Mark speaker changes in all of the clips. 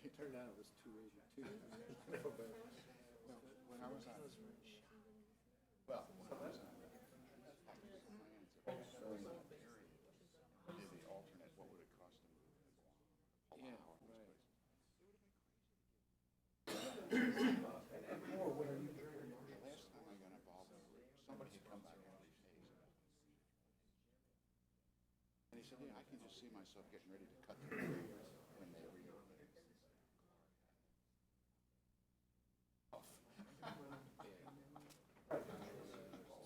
Speaker 1: It turned out it was 282.
Speaker 2: When I was on, well, when I was on, during the period, did the alternate, what would it cost them to pull out of this place? The last time I got involved, somebody had come back on these days. And he said, yeah, I can just see myself getting ready to cut the tree when they reopen.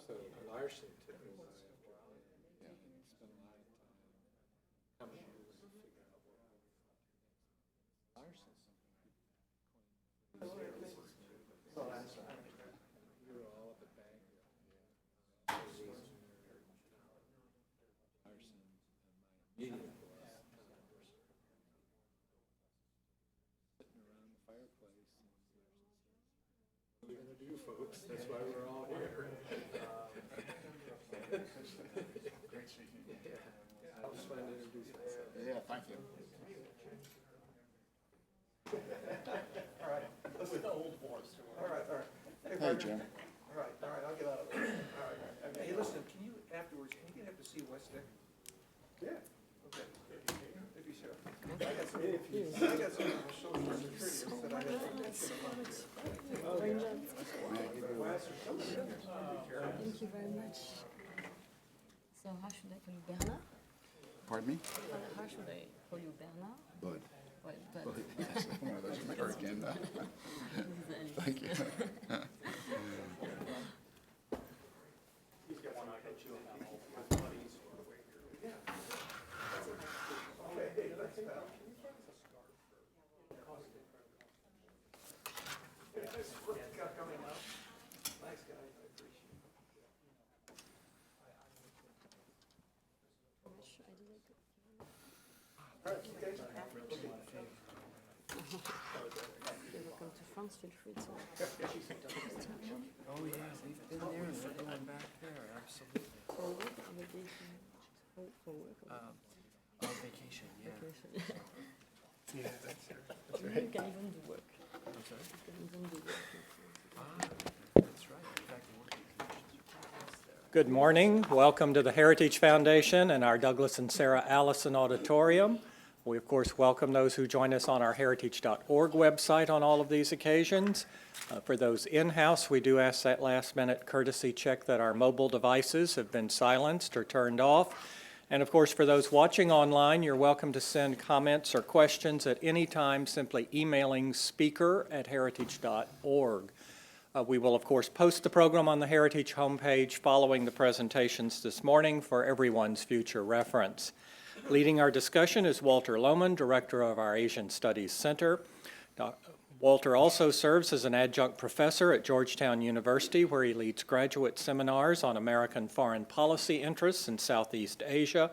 Speaker 1: So Larson took over after and spent a lot of time coming over and figure out what Larson. We were all up at Baghdad. Larson and my immediate boss, sitting around the fireplace. What are we going to do, folks? That's why we're all here.
Speaker 2: Great speaking.
Speaker 1: Yeah, I just wanted to introduce myself.
Speaker 2: Yeah, thank you.
Speaker 3: All right, with the old horse. All right.
Speaker 2: Hey, Jim.
Speaker 3: All right, I'll get out of there. All right. Hey, listen, can you, afterwards, can you get up to see Westick? Yeah. Okay. If you sure. I got some social security that I have to mention about here.
Speaker 4: Thank you very much. So how should I call you Bernard?
Speaker 2: Pardon me?
Speaker 4: How should I call you Bernard?
Speaker 2: Bud.
Speaker 4: Well, but
Speaker 2: Yes, one of those American. Thank you.
Speaker 3: Coming up. Thanks, guys, I appreciate it.
Speaker 4: you're welcome to France, feel free to.
Speaker 5: Oh, yeah, they've been there, they're going back there, absolutely.
Speaker 4: For work, on vacation. For work.
Speaker 5: On vacation, yeah.
Speaker 4: Vacation.
Speaker 1: Yeah, that's
Speaker 4: You can even do work.
Speaker 5: I'm sorry?
Speaker 4: You can even do work.
Speaker 5: That's right, in fact, the working conditions are best there.
Speaker 6: Good morning. Welcome to the Heritage Foundation and our Douglas and Sarah Allison Auditorium. We, of course, welcome those who join us on our heritage.org website on all of these occasions. For those in-house, we do ask that last-minute courtesy check that our mobile devices have been silenced or turned off. And, of course, for those watching online, you're welcome to send comments or questions at any time, simply emailing speaker@heritage.org. We will, of course, post the program on the Heritage homepage following the presentations this morning for everyone's future reference. Leading our discussion is Walter Lohman, Director of our Asian Studies Center. Walter also serves as an adjunct professor at Georgetown University, where he leads graduate seminars on American foreign policy interests in Southeast Asia,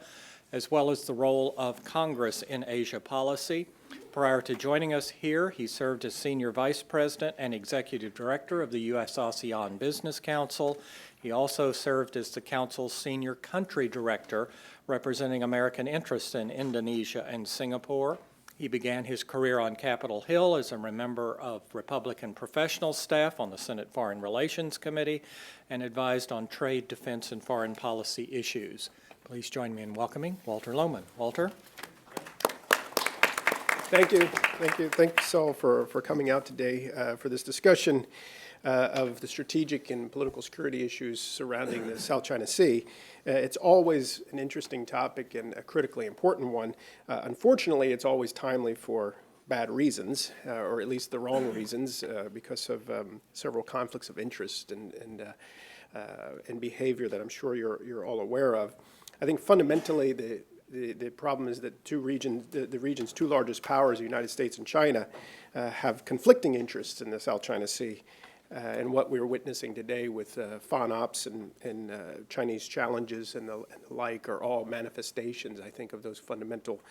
Speaker 6: as well as the role of Congress in Asia policy. Prior to joining us here, he served as Senior Vice President and Executive Director of the U.S. ASEAN Business Council. He also served as the Council's Senior Country Director, representing American interests in Indonesia and Singapore. He began his career on Capitol Hill as a member of Republican professional staff on the Senate Foreign Relations Committee and advised on trade, defense, and foreign policy issues. Please join me in welcoming Walter Lohman. Walter?
Speaker 7: Thank you. Thanks all for coming out today for this discussion. of the strategic and political security issues surrounding the South China Sea. It's always an interesting topic and a critically important one. Unfortunately, it's always timely for bad reasons, or at least the wrong reasons, because of several conflicts of interest and behavior that I'm sure you're all aware of. I think fundamentally the problem is that the region's two largest powers, the United States and China, have conflicting interests in the South China Sea. And what we're witnessing today with FON ops and Chinese challenges and the like are all manifestations, I think, of those fundamental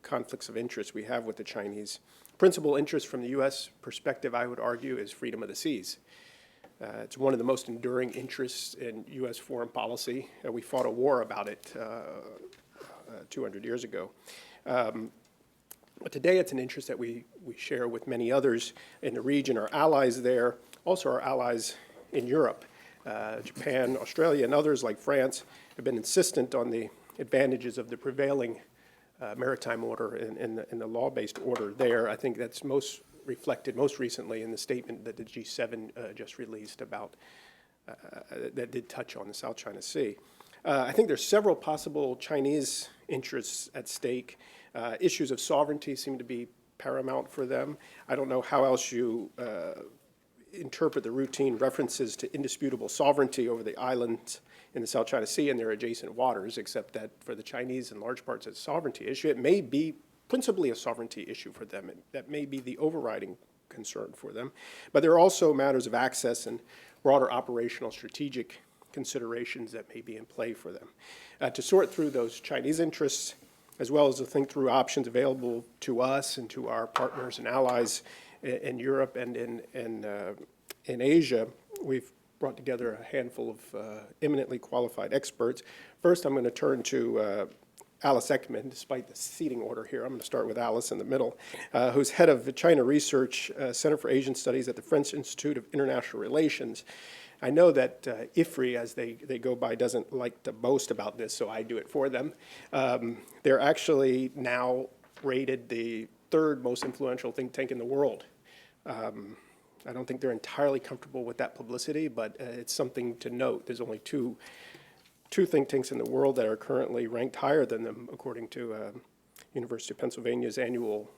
Speaker 7: conflicts of interest we have with the Chinese. Principal interest from the U.S. perspective, I would argue, is freedom of the seas. It's one of the most enduring interests in U.S. foreign policy. We fought a war about it 200 years ago. But today it's an interest that we share with many others in the region, our allies there, also our allies in Europe. Japan, Australia, and others like France have been insistent on the advantages of the prevailing maritime order and the law-based order there. I think that's most reflected most recently in the statement that the G7 just released about that did touch on the South China Sea. I think there's several possible Chinese interests at stake. Issues of sovereignty seem to be paramount for them. I don't know how else you interpret the routine references to indisputable sovereignty over the islands in the South China Sea and their adjacent waters, except that for the Chinese, in large parts, it's a sovereignty issue. It may be principally a sovereignty issue for them. That may be the overriding concern for them. But there are also matters of access and broader operational strategic considerations that may be in play for them. To sort through those Chinese interests, as well as to think through options available to us and to our partners and allies in Europe and in Asia, we've brought together a handful of eminently qualified experts. First, I'm going to turn to Alice Ekman, despite the seating order here. I'm going to start with Alice in the middle, who's head of the China Research Center for Asian Studies at the French Institute of International Relations. I know that IFRI, as they go by, doesn't like to boast about this, so I do it for them. They're actually now rated the third most influential think tank in the world. I don't think they're entirely comfortable with that publicity, but it's something to note. There's only two think tanks in the world that are currently ranked higher than them, according to University of Pennsylvania's annual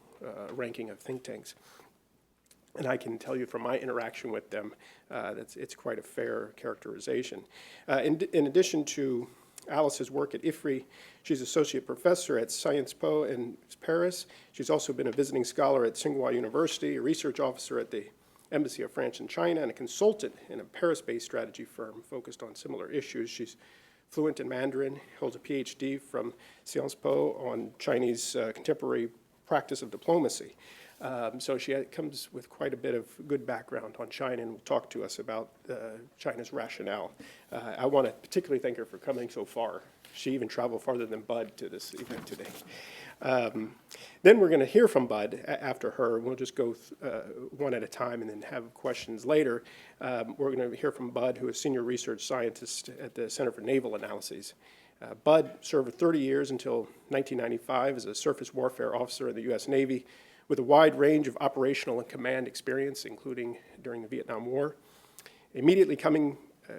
Speaker 7: ranking of think tanks. And I can tell you from my interaction with them, it's quite a fair characterization. In addition to Alice's work at IFRI, she's associate professor at Sciences Po in Paris. She's also been a visiting scholar at Tsinghua University, a research officer at the Embassy of France in China, and a consultant in a Paris-based strategy firm focused on similar issues. She's fluent in Mandarin, holds a PhD from Sciences Po on Chinese contemporary practice of diplomacy. So she comes with quite a bit of good background on China and will talk to us about China's rationale. I want to particularly thank her for coming so far. She even traveled farther than Bud to this event today. Then we're going to hear from Bud after her. We'll just go one at a time and then have questions later. We're going to hear from Bud, who is senior research scientist at the Center for Naval Analyses. Bud served 30 years until 1995 as a surface warfare officer in the U.S. Navy, with a wide range of operational and command experience, including during the Vietnam War. Immediately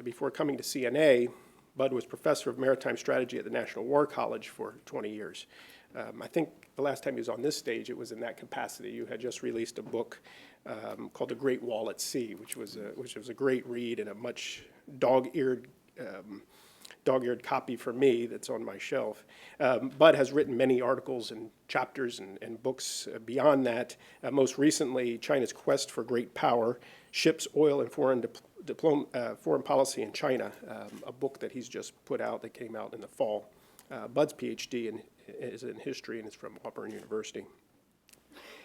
Speaker 7: before coming to CNA, Bud was professor of maritime strategy at the National War College for 20 years. I think the last time he was on this stage, it was in that capacity. You had just released a book called The Great Wall at Sea, which was a great read and a much dog-eared copy for me that's on my shelf. Bud has written many articles and chapters and books beyond that. Most recently, China's Quest for Great Power, Ships, Oil, and Foreign Policy in China, a book that he's just put out that came out in the fall. Bud's PhD is in history and is from Auburn University.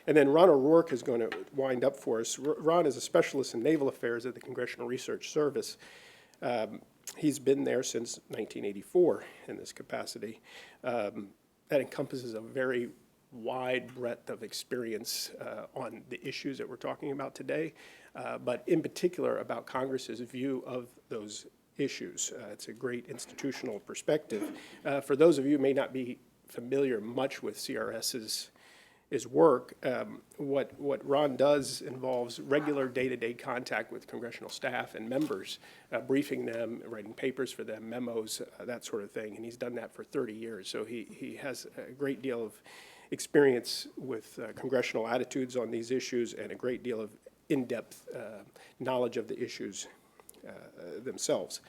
Speaker 7: And then Ron O'Rourke is going to wind up for us. Ron is a specialist in naval affairs at the Congressional Research Service. He's been there since 1984 in this capacity. That encompasses a very wide breadth of experience on the issues that we're talking about today, but in particular about Congress's view of those issues. It's a great institutional perspective. For those of you who may not be familiar much with CRS's work. What Ron does involves regular day-to-day contact with congressional staff and members, briefing them, writing papers for them, memos, that sort of thing. And he's done that for 30 years. So he has a great deal of experience with congressional attitudes on these issues and a great deal of in-depth knowledge of the issues themselves.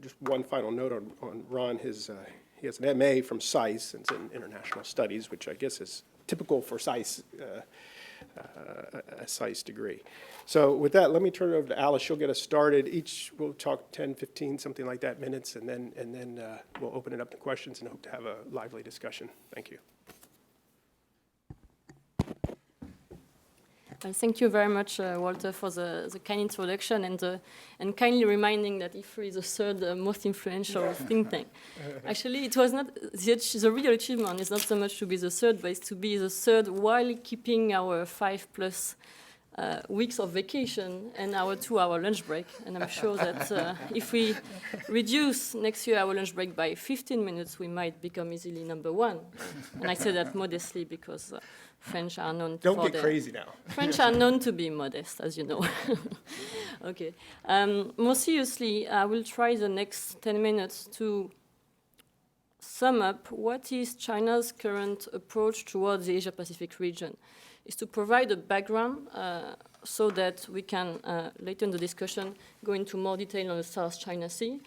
Speaker 7: Just one final note on Ron. He has an MA from SAIS, and it's in international studies, which I guess is typical for SAIS, a SAIS degree. So with that, let me turn it over to Alice. She'll get us started. Each we'll talk 10, 15, something like that minutes, and then we'll open it up to questions and hope to have a lively discussion. Thank you.
Speaker 8: Thank you very much, Walter, for the kind introduction and kindly reminding that IFRI is the third most influential think tank. Actually, it was not, the real achievement is not so much to be the third, but it's to be the third while keeping our 5+ weeks of vacation and our 2-hour lunch break. And I'm sure that if we reduce next year our lunch break by 15 minutes, we might become easily #1. And I say that modestly because French are known
Speaker 7: Don't get crazy now.
Speaker 8: French are known to be modest, as you know. Okay. More seriously, I will try the next 10 minutes to sum up what is China's current approach towards the Asia-Pacific region. Is to provide a background so that we can, later in the discussion, go into more detail on the South China Sea.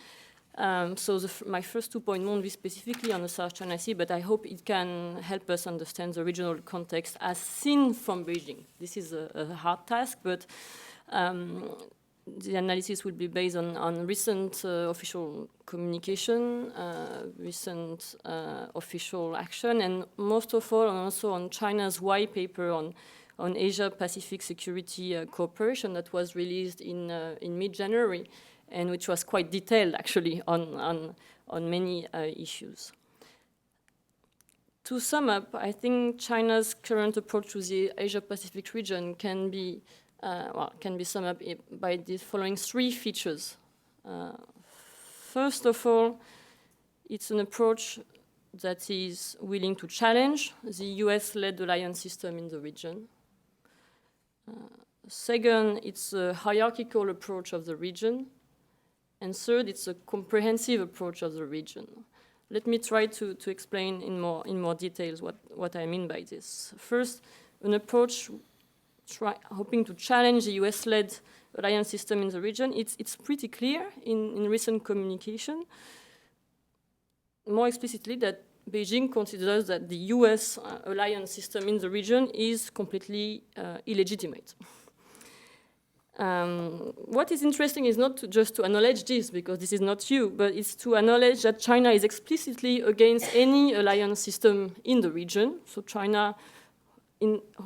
Speaker 8: So my first 2 points won't be specifically on the South China Sea, but I hope it can help us understand the regional context as seen from Beijing. This is a hard task, but the analysis will be based on recent official communication, recent official action, and most of all, also on China's white paper on Asia-Pacific security cooperation that was released in mid-January, and which was quite detailed, actually, on many issues. To sum up, I think China's current approach to the Asia-Pacific region can be summed up by the following 3 features. First of all, it's an approach that is willing to challenge the US-led alliance system in the region. Second, it's a hierarchical approach of the region. And third, it's a comprehensive approach of the region. Let me try to explain in more details what I mean by this. First, an approach hoping to challenge the US-led alliance system in the region. It's pretty clear in recent communication, more explicitly, that Beijing considers that the US alliance system in the region is completely illegitimate. What is interesting is not just to acknowledge this, because this is not you, but it's to acknowledge that China is explicitly against any alliance system in the region. So China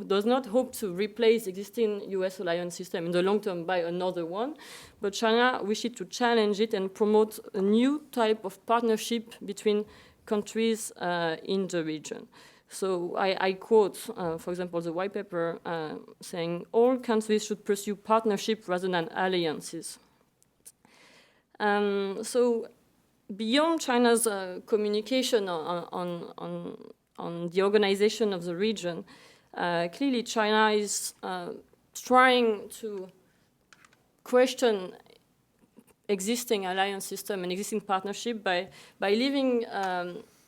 Speaker 8: does not hope to replace the existing US alliance system in the long term by another one, but China wishes to challenge it and promote a new type of partnership between countries in the region. So I quote, for example, the white paper saying all countries should pursue partnership rather than alliances. So beyond China's communication on the organization of the region, clearly China is trying to question existing alliance system and existing partnership by leaving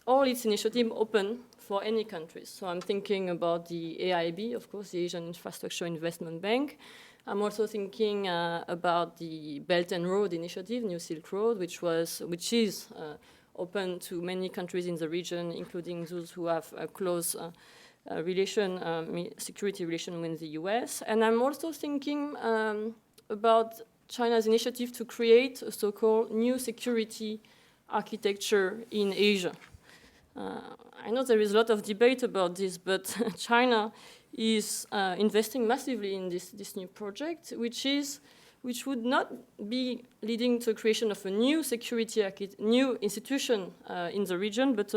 Speaker 8: all its initiative open for any countries. So I'm thinking about the AIB, of course, the Asian Infrastructure Investment Bank. I'm also thinking about the Belt and Road Initiative, New Silk Road, which is open to many countries in the region, including those who have a close security relation with the US. And I'm also thinking about China's initiative to create a so-called new security architecture in Asia. I know there is a lot of debate about this, but China is investing massively in this new project, which would not be leading to the creation of a new new institution in the region, but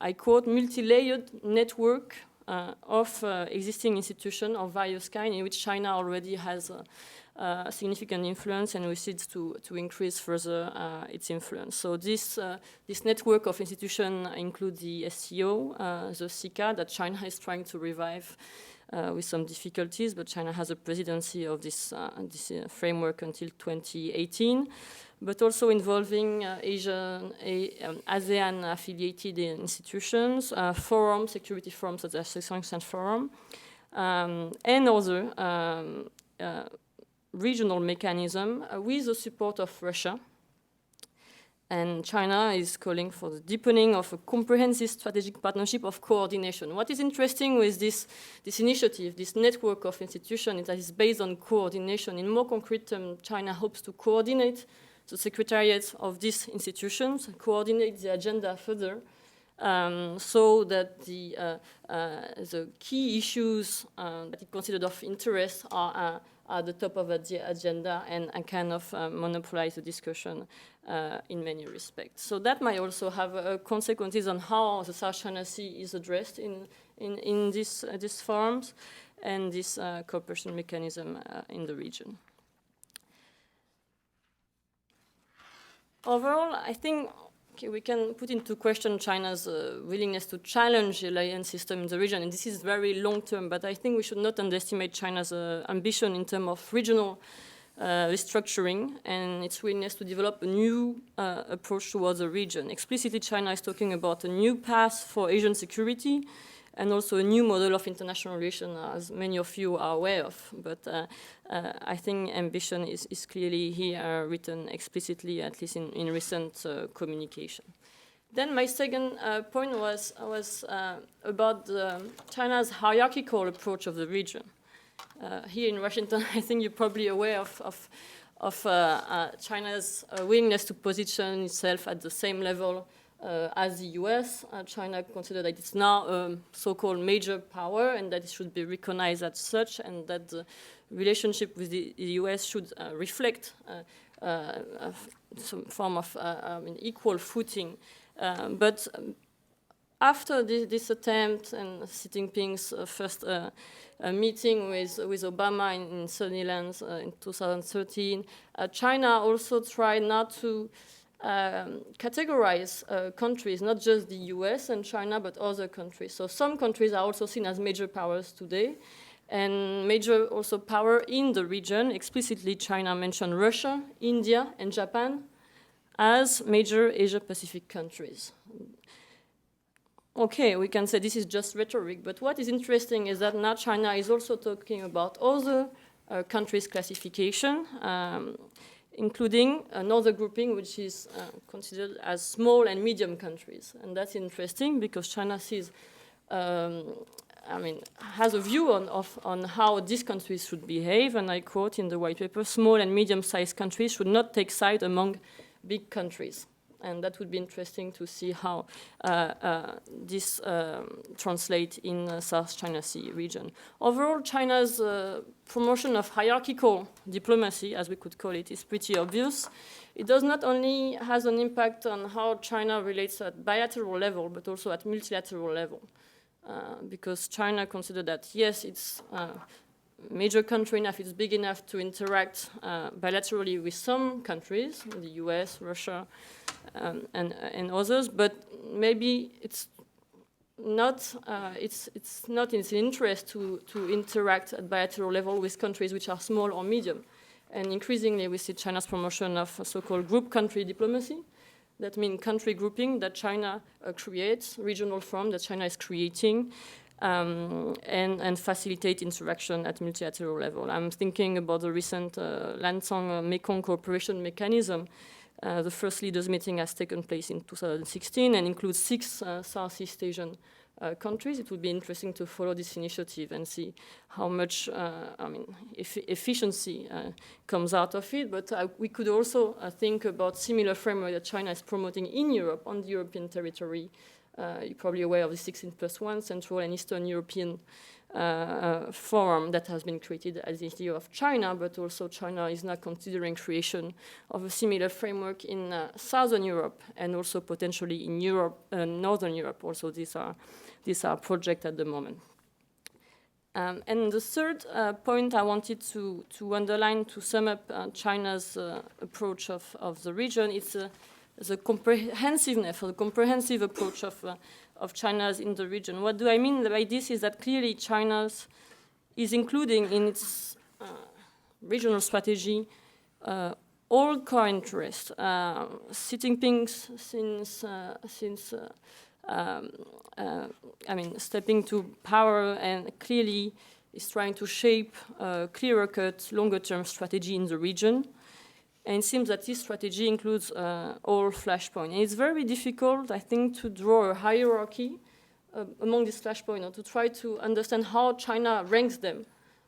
Speaker 8: I quote, multi-layered network of existing institutions of various kinds in which China already has significant influence and wishes to increase further its influence. So this network of institutions includes the SCO, the CICA, that China is trying to revive with some difficulties, but China has a presidency of this framework until 2018, but also involving ASEAN-affiliated institutions, forums, security forums such as the Sanctions Forum, and other regional mechanism with the support of Russia. And China is calling for the deepening of a comprehensive strategic partnership of coordination. What is interesting with this initiative, this network of institutions, is that it's based on coordination. In more concrete terms, China hopes to coordinate the secretariats of these institutions, coordinate the agenda further, so that the key issues that it considered of interest are at the top of the agenda and kind of monopolize the discussion in many respects. So that might also have consequences on how the South China Sea is addressed in these forums and this cooperation mechanism in the region. Overall, I think we can put into question China's willingness to challenge the alliance system in the region, and this is very long-term, but I think we should not underestimate China's ambition in terms of regional restructuring and its willingness to develop a new approach towards the region. Explicitly, China is talking about a new path for Asian security and also a new model of international relations, as many of you are aware of. But I think ambition is clearly here written explicitly, at least in recent communication. Then my second point was about China's hierarchical approach of the region. Here in Washington, I think you're probably aware of China's willingness to position itself at the same level as the US. China considers that it's now a so-called major power and that it should be recognized as such, and that the relationship with the US should reflect some form of equal footing. But after this attempt and Xi Jinping's first meeting with Obama in Sunnylands in 2013, China also tried not to categorize countries, not just the US and China, but other countries. So some countries are also seen as major powers today, and major also power in the region. Explicitly, China mentioned Russia, India, and Japan as major Asia-Pacific countries. Okay, we can say this is just rhetoric, but what is interesting is that now China is also talking about other countries' classification, including another grouping which is considered as small and medium countries. And that's interesting because China sees, has a view on how these countries should behave, and I quote in the white paper, small and medium-sized countries should not take side among big countries. And that would be interesting to see how this translates in the South China Sea region. Overall, China's promotion of hierarchical diplomacy, as we could call it, is pretty obvious. It does not only has an impact on how China relates at bilateral level, but also at multilateral level. Because China considers that, yes, it's major country enough, it's big enough to interact bilaterally with some countries, the US, Russia, and others, but maybe it's not in its interest to interact at bilateral level with countries which are small or medium. And increasingly we see China's promotion of so-called group country diplomacy. That means country grouping that China creates, regional form that China is creating, and facilitate interaction at multilateral level. I'm thinking about the recent Lancang-Mekong cooperation mechanism. The first leaders meeting has taken place in 2016 and includes 6 Southeast Asian countries. It would be interesting to follow this initiative and see how much efficiency comes out of it. But we could also think about similar framework that China is promoting in Europe, on the European territory. You're probably aware of the 16+1 Central and Eastern European forum that has been created as the idea of China, but also China is now considering creation of a similar framework in Southern Europe and also potentially in Europe, Northern Europe. Also, these are projects at the moment. And the third point I wanted to underline to sum up China's approach of the region is the comprehensiveness, or the comprehensive approach of China's in the region. What do I mean by this is that clearly China is including in its regional strategy all core interests. Xi Jinping, stepping to power and clearly is trying to shape a clearer-cut, longer-term strategy in the region. And it seems that this strategy includes all flashpoints. And it's very difficult, I think, to draw a hierarchy among these flashpoints, or to try to understand how China ranks them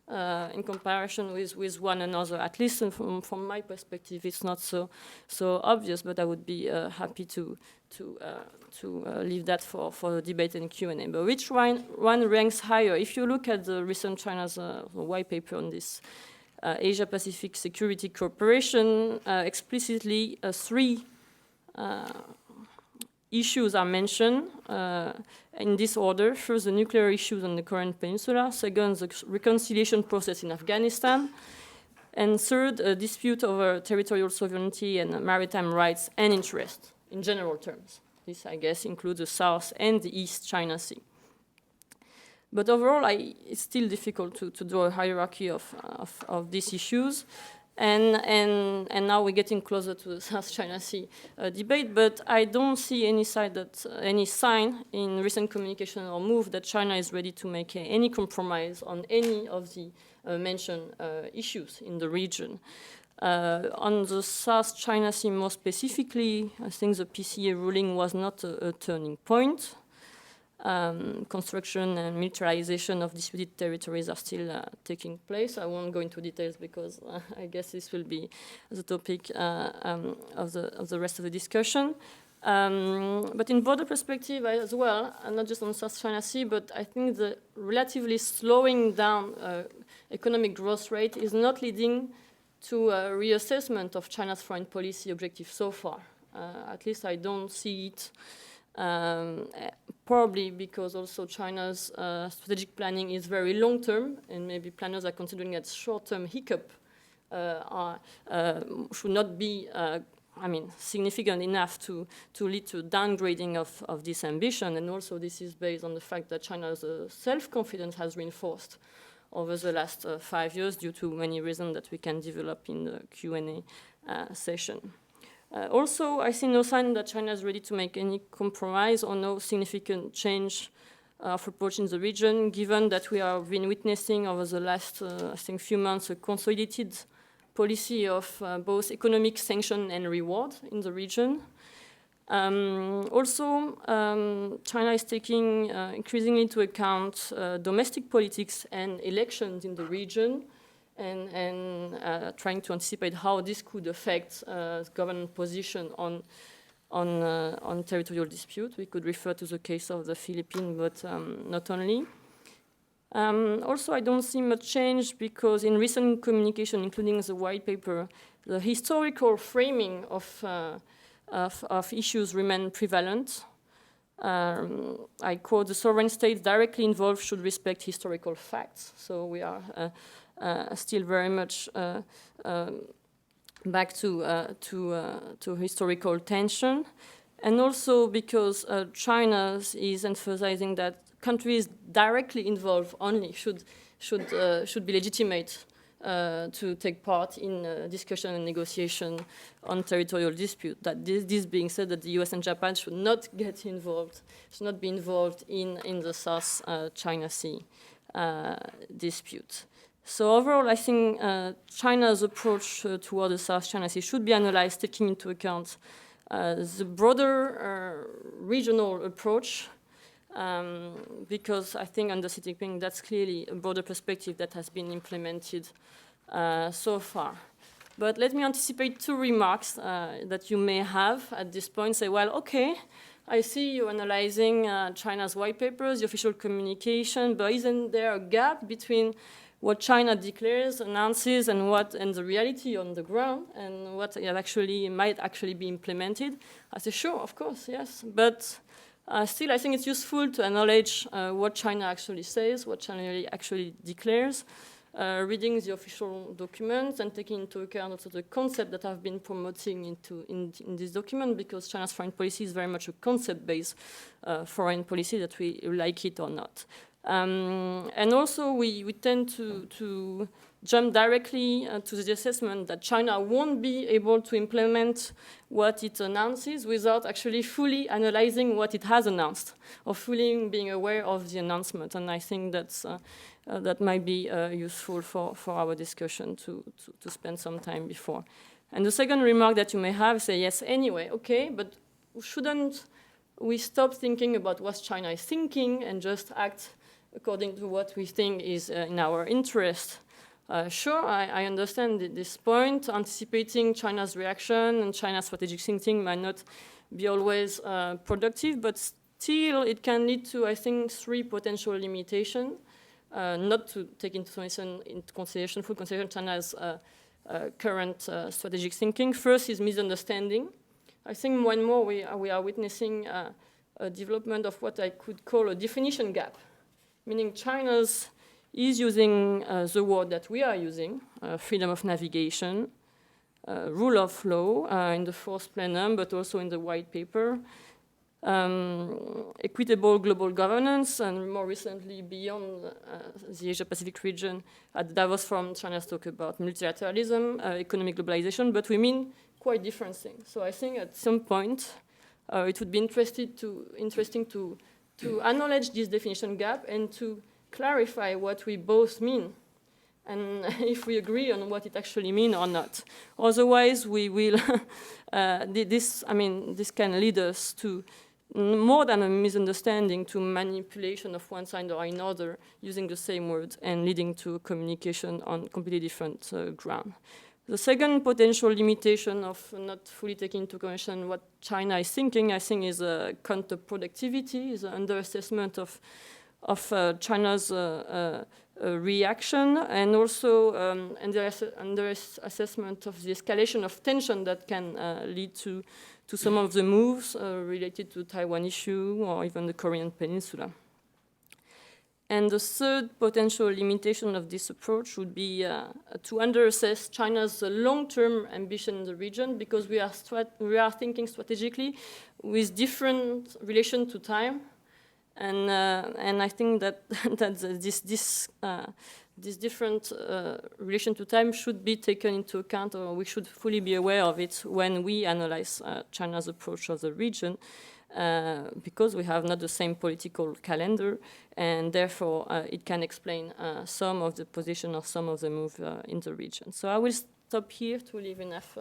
Speaker 8: in comparison with one another. At least from my perspective, it's not so obvious, but I would be happy to leave that for the debate and Q&A. But which one ranks higher? If you look at the recent China's white paper on this Asia-Pacific Security Cooperation, explicitly three issues are mentioned in this order. First, the nuclear issues on the Korean Peninsula. Second, the reconciliation process in Afghanistan. And third, a dispute over territorial sovereignty and maritime rights and interests in general terms. This, I guess, includes the South and the East China Sea. But overall, it's still difficult to draw a hierarchy of these issues. And now we're getting closer to the South China Sea debate, but I don't see any sign in recent communication or move that China is ready to make any compromise on any of the mentioned issues in the region. On the South China Sea more specifically, I think the PCA ruling was not a turning point. Construction and militarization of disputed territories are still taking place. I won't go into details because I guess this will be the topic of the rest of the discussion. But in broader perspective as well, and not just on South China Sea, but I think the relatively slowing down economic growth rate is not leading to a reassessment of China's foreign policy objectives so far. At least I don't see it. Probably because also China's strategic planning is very long-term, and maybe planners are considering that short-term hiccup should not be significant enough to lead to downgrading of this ambition. And also this is based on the fact that China's self-confidence has reinforced over the last 5 years due to many reasons that we can develop in the Q&A session. Also, I see no sign that China is ready to make any compromise or no significant change of approach in the region, given that we have been witnessing over the last, few months a consolidated policy of both economic sanction and reward in the region. Also, China is taking increasingly into account domestic politics and elections in the region, and trying to anticipate how this could affect government position on territorial dispute. We could refer to the case of the Philippines, but not only. Also, I don't see much change because in recent communication, including the white paper, the historical framing of issues remain prevalent. I quote, "The sovereign states directly involved should respect historical facts." So we are still very much back to historical tension, and also because China is emphasizing that countries directly involved only should be legitimate to take part in discussion and negotiation on territorial dispute. That this being said, that the US and Japan should not get involved, should not be involved in the South China Sea dispute. So overall, I think China's approach toward the South China Sea should be analyzed, taking into account the broader regional approach, because I think under Xi Jinping, that's clearly a broader perspective that has been implemented so far. But let me anticipate two remarks that you may have at this point. Say, well, okay, I see you analyzing China's white papers, the official communication, but isn't there a gap between what China declares, announces, and the reality on the ground, and what might actually be implemented? I say, sure, of course, yes. But Still, I think it's useful to acknowledge what China actually says, what China actually declares, reading the official documents and taking into account also the concept that I've been promoting in this document, because China's foreign policy is very much a concept-based foreign policy, that we like it or not. And also, we tend to jump directly to the assessment that China won't be able to implement what it announces without actually fully analyzing what it has announced, or fully being aware of the announcement. And I think that might be useful for our discussion to spend some time before. And the second remark that you may have, say, yes, anyway, okay, but shouldn't we stop thinking about what China is thinking and just act according to what we think is in our interest? Sure, I understand this point. Anticipating China's reaction and China's strategic thinking might not be always productive, but still it can lead to, I think, 3 potential limitations. Not to take into consideration, full consideration China's current strategic thinking. First is misunderstanding. I think more and more we are witnessing a development of what I could call a definition gap, meaning China's is using the word that we are using, freedom of navigation, rule of law in the 4th plenum, but also in the white paper, equitable global governance, and more recently beyond the Asia-Pacific region, at Davos Forum, China's talk about multilateralism, economic globalization, but we mean quite different things. So I think at some point it would be interesting to acknowledge this definition gap and to clarify what we both mean, and if we agree on what it actually means or not. Otherwise, we will. This can lead us to more than a misunderstanding, to manipulation of one side or another using the same words, and leading to communication on completely different ground. The second potential limitation of not fully taking into consideration what China is thinking, I think, is counterproductivity, is an underassessment of China's reaction, and also under-assessment of the escalation of tension that can lead to some of the moves related to the Taiwan issue or even the Korean Peninsula. And the third potential limitation of this approach would be to underassess China's long-term ambition in the region, because we are thinking strategically with different relation to time. And I think that this different relation to time should be taken into account, or we should fully be aware of it when we analyze China's approach of the region, because we have not the same political calendar, and therefore it can explain some of the position or some of the move in the region. So I will stop here to leave enough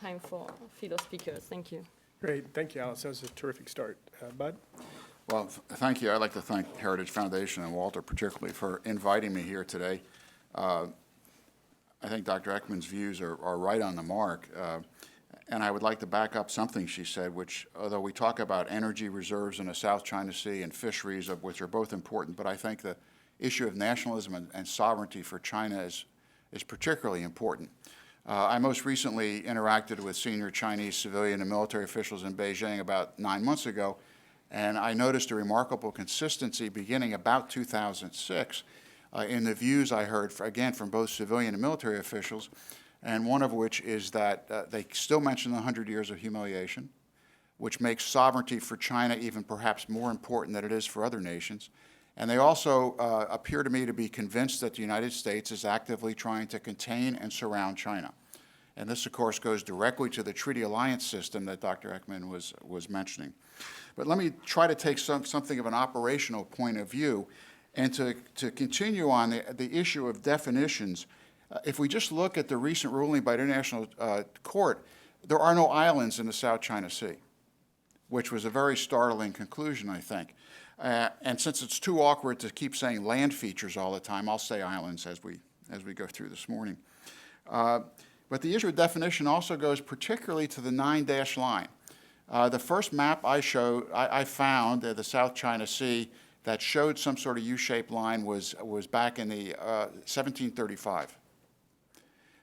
Speaker 8: time for fellow speakers. Thank you.
Speaker 7: Great, thank you, Alice. That was a terrific start. Bud?
Speaker 2: Well, thank you. I'd like to thank Heritage Foundation and Walter particularly for inviting me here today. I think Dr. Ekman's views are right on the mark. And I would like to back up something she said, which, although we talk about energy reserves in the South China Sea and fisheries, of which are both important, but I think the issue of nationalism and sovereignty for China is particularly important. I most recently interacted with senior Chinese civilian and military officials in Beijing about 9 months ago, and I noticed a remarkable consistency beginning about 2006 in the views I heard, again, from both civilian and military officials, and one of which is that they still mention the 100 years of humiliation, which makes sovereignty for China even perhaps more important than it is for other nations. And they also appear to me to be convinced that the United States is actively trying to contain and surround China. And this, of course, goes directly to the treaty alliance system that Dr. Ekman was mentioning. But let me try to take something of an operational point of view and to continue on the issue of definitions. If we just look at the recent ruling by the International Court, there are no islands in the South China Sea, which was a very startling conclusion, I think. And since it's too awkward to keep saying land features all the time, I'll say islands as we go through this morning. But the issue of definition also goes particularly to the 9-dash line. The first map I found at the South China Sea that showed some sort of U-shaped line was back in the 1735.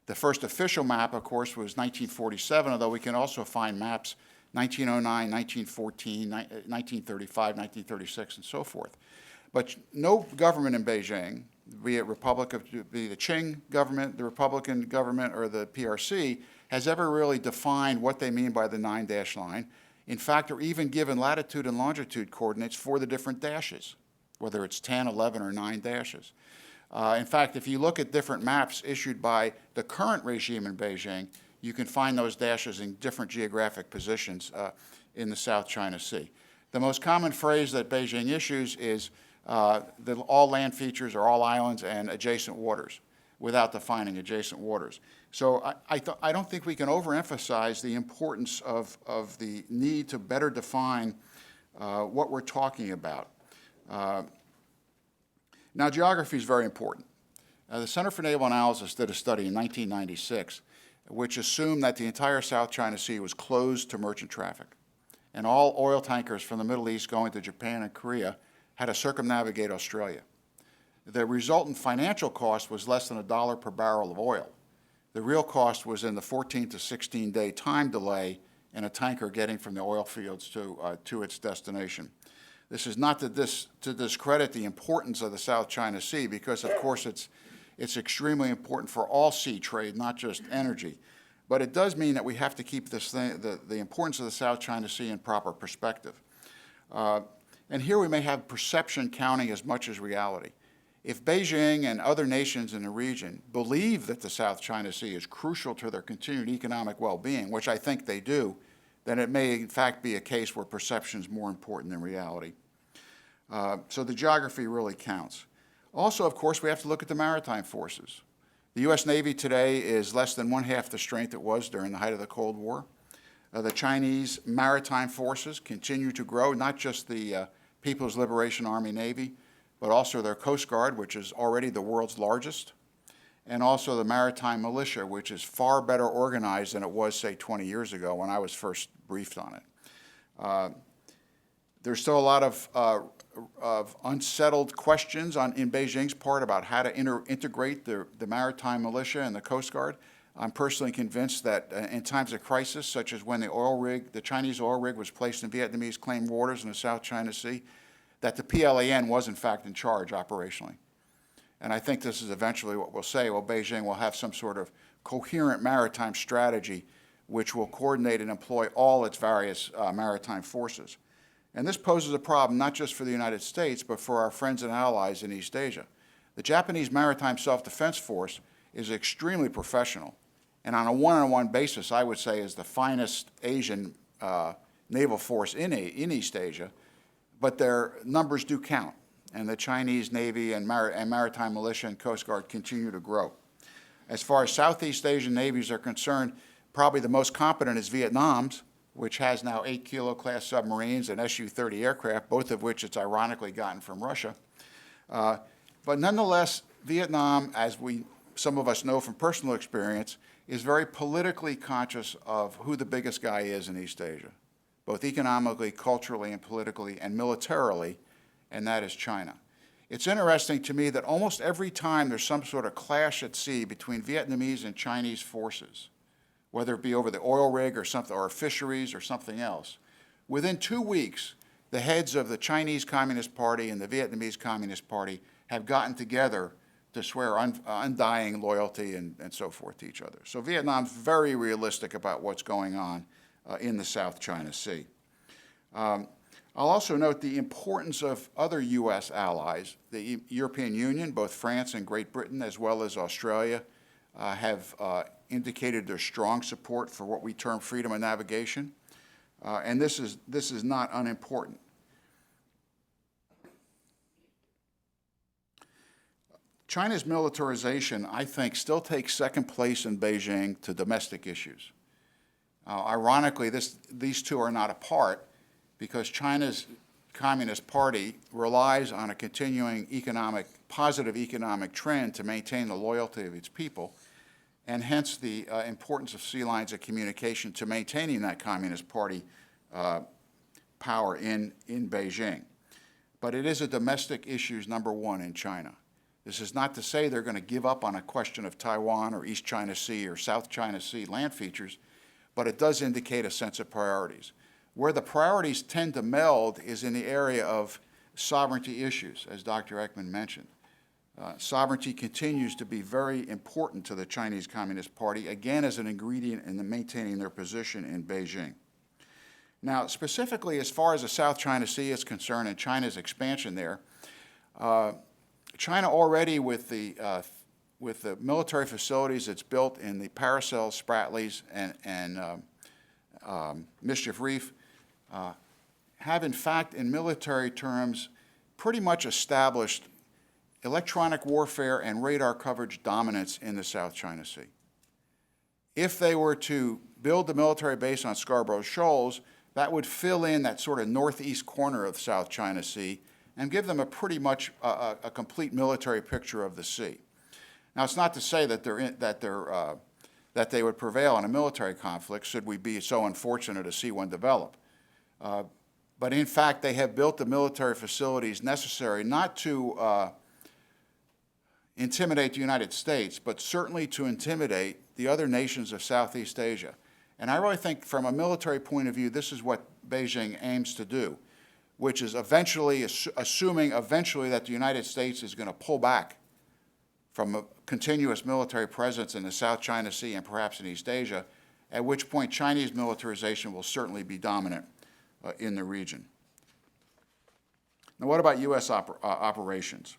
Speaker 2: The first official map, of course, was 1947, although we can also find maps 1909, 1914, 1935, 1936, and so forth. But no government in Beijing, be it be the Qing government, the Republican government, or the PRC, has ever really defined what they mean by the 9-dash line. In fact, or even given latitude and longitude coordinates for the different dashes, whether it's 10, 11, or 9 dashes. In fact, if you look at different maps issued by the current regime in Beijing, you can find those dashes in different geographic positions in the South China Sea. The most common phrase that Beijing issues is that all land features are all islands and adjacent waters, without defining adjacent waters. So I don't think we can overemphasize the importance of the need to better define what we're talking about. Now, geography is very important. The Center for Naval Analysis did a study in 1996 which assumed that the entire South China Sea was closed to merchant traffic, and all oil tankers from the Middle East going to Japan and Korea had to circumnavigate Australia. The resultant financial cost was less than $1 per barrel of oil. The real cost was in the 14 to 16-day time delay in a tanker getting from the oil fields to its destination. This is not to discredit the importance of the South China Sea, because of course it's extremely important for all sea trade, not just energy. But it does mean that we have to keep the importance of the South China Sea in proper perspective. And here we may have perception counting as much as reality. If Beijing and other nations in the region believe that the South China Sea is crucial to their continued economic well-being, which I think they do, then it may in fact be a case where perception is more important than reality. So the geography really counts. Also, of course, we have to look at the maritime forces. The U.S. Navy today is less than 1/2 the strength it was during the height of the Cold War. The Chinese maritime forces continue to grow, not just the People's Liberation Army Navy, but also their Coast Guard, which is already the world's largest, and also the maritime militia, which is far better organized than it was, say, 20 years ago when I was first briefed on it. There's still a lot of unsettled questions in Beijing's part about how to integrate the maritime militia and the Coast Guard. I'm personally convinced that in times of crisis, such as when the Chinese oil rig was placed in Vietnamese claimed waters in the South China Sea, that the PLAN was in fact in charge operationally. And I think this is eventually what we'll say. Well, Beijing will have some sort of coherent maritime strategy which will coordinate and employ all its various maritime forces. And this poses a problem not just for the United States, but for our friends and allies in East Asia. The Japanese Maritime Self-Defense Force is extremely professional, and on a one-on-one basis, I would say is the finest Asian naval force in East Asia, but their numbers do count, and the Chinese Navy and Maritime Militia and Coast Guard continue to grow. As far as Southeast Asian navies are concerned, probably the most competent is Vietnam's, which has now 8 Kilo-class submarines and Su-30 aircraft, both of which it's ironically gotten from Russia. But nonetheless, Vietnam, as some of us know from personal experience, is very politically conscious of who the biggest guy is in East Asia, both economically, culturally, and politically, and militarily, and that is China. It's interesting to me that almost every time there's some sort of clash at sea between Vietnamese and Chinese forces, whether it be over the oil rig or something, or fisheries or something else, within 2 weeks, the heads of the Chinese Communist Party and the Vietnamese Communist Party have gotten together to swear undying loyalty and so forth to each other. So Vietnam's very realistic about what's going on in the South China Sea. I'll also note the importance of other U.S. allies. The European Union, both France and Great Britain, as well as Australia, have indicated their strong support for what we term freedom of navigation, and this is not unimportant. China's militarization, I think, still takes second place in Beijing to domestic issues. Ironically, these two are not apart because China's Communist Party relies on a continuing positive economic trend to maintain the loyalty of its people, and hence the importance of sea lines of communication to maintaining that Communist Party power in Beijing. But it is a domestic issues #1 in China. This is not to say they're going to give up on a question of Taiwan or East China Sea or South China Sea land features, but it does indicate a sense of priorities. Where the priorities tend to meld is in the area of sovereignty issues, as Dr. Ekman mentioned. Sovereignty continues to be very important to the Chinese Communist Party, again as an ingredient in maintaining their position in Beijing. Now, specifically as far as the South China Sea is concerned and China's expansion there, China already with the military facilities it's built in the Paracels, Spratlys, and Mischief Reef, have in fact, in military terms, pretty much established electronic warfare and radar coverage dominance in the South China Sea. If they were to build the military base on Scarborough Shoals, that would fill in that sort of northeast corner of the South China Sea and give them a pretty much a complete military picture of the sea. Now, it's not to say that that they would prevail in a military conflict should we be so unfortunate to see one develop. But in fact, they have built the military facilities necessary not to intimidate the United States, but certainly to intimidate the other nations of Southeast Asia. And I really think from a military point of view, this is what Beijing aims to do, which is eventually, assuming eventually that the United States is going to pull back from a continuous military presence in the South China Sea and perhaps in East Asia, at which point Chinese militarization will certainly be dominant in the region. Now, what about U.S. operations?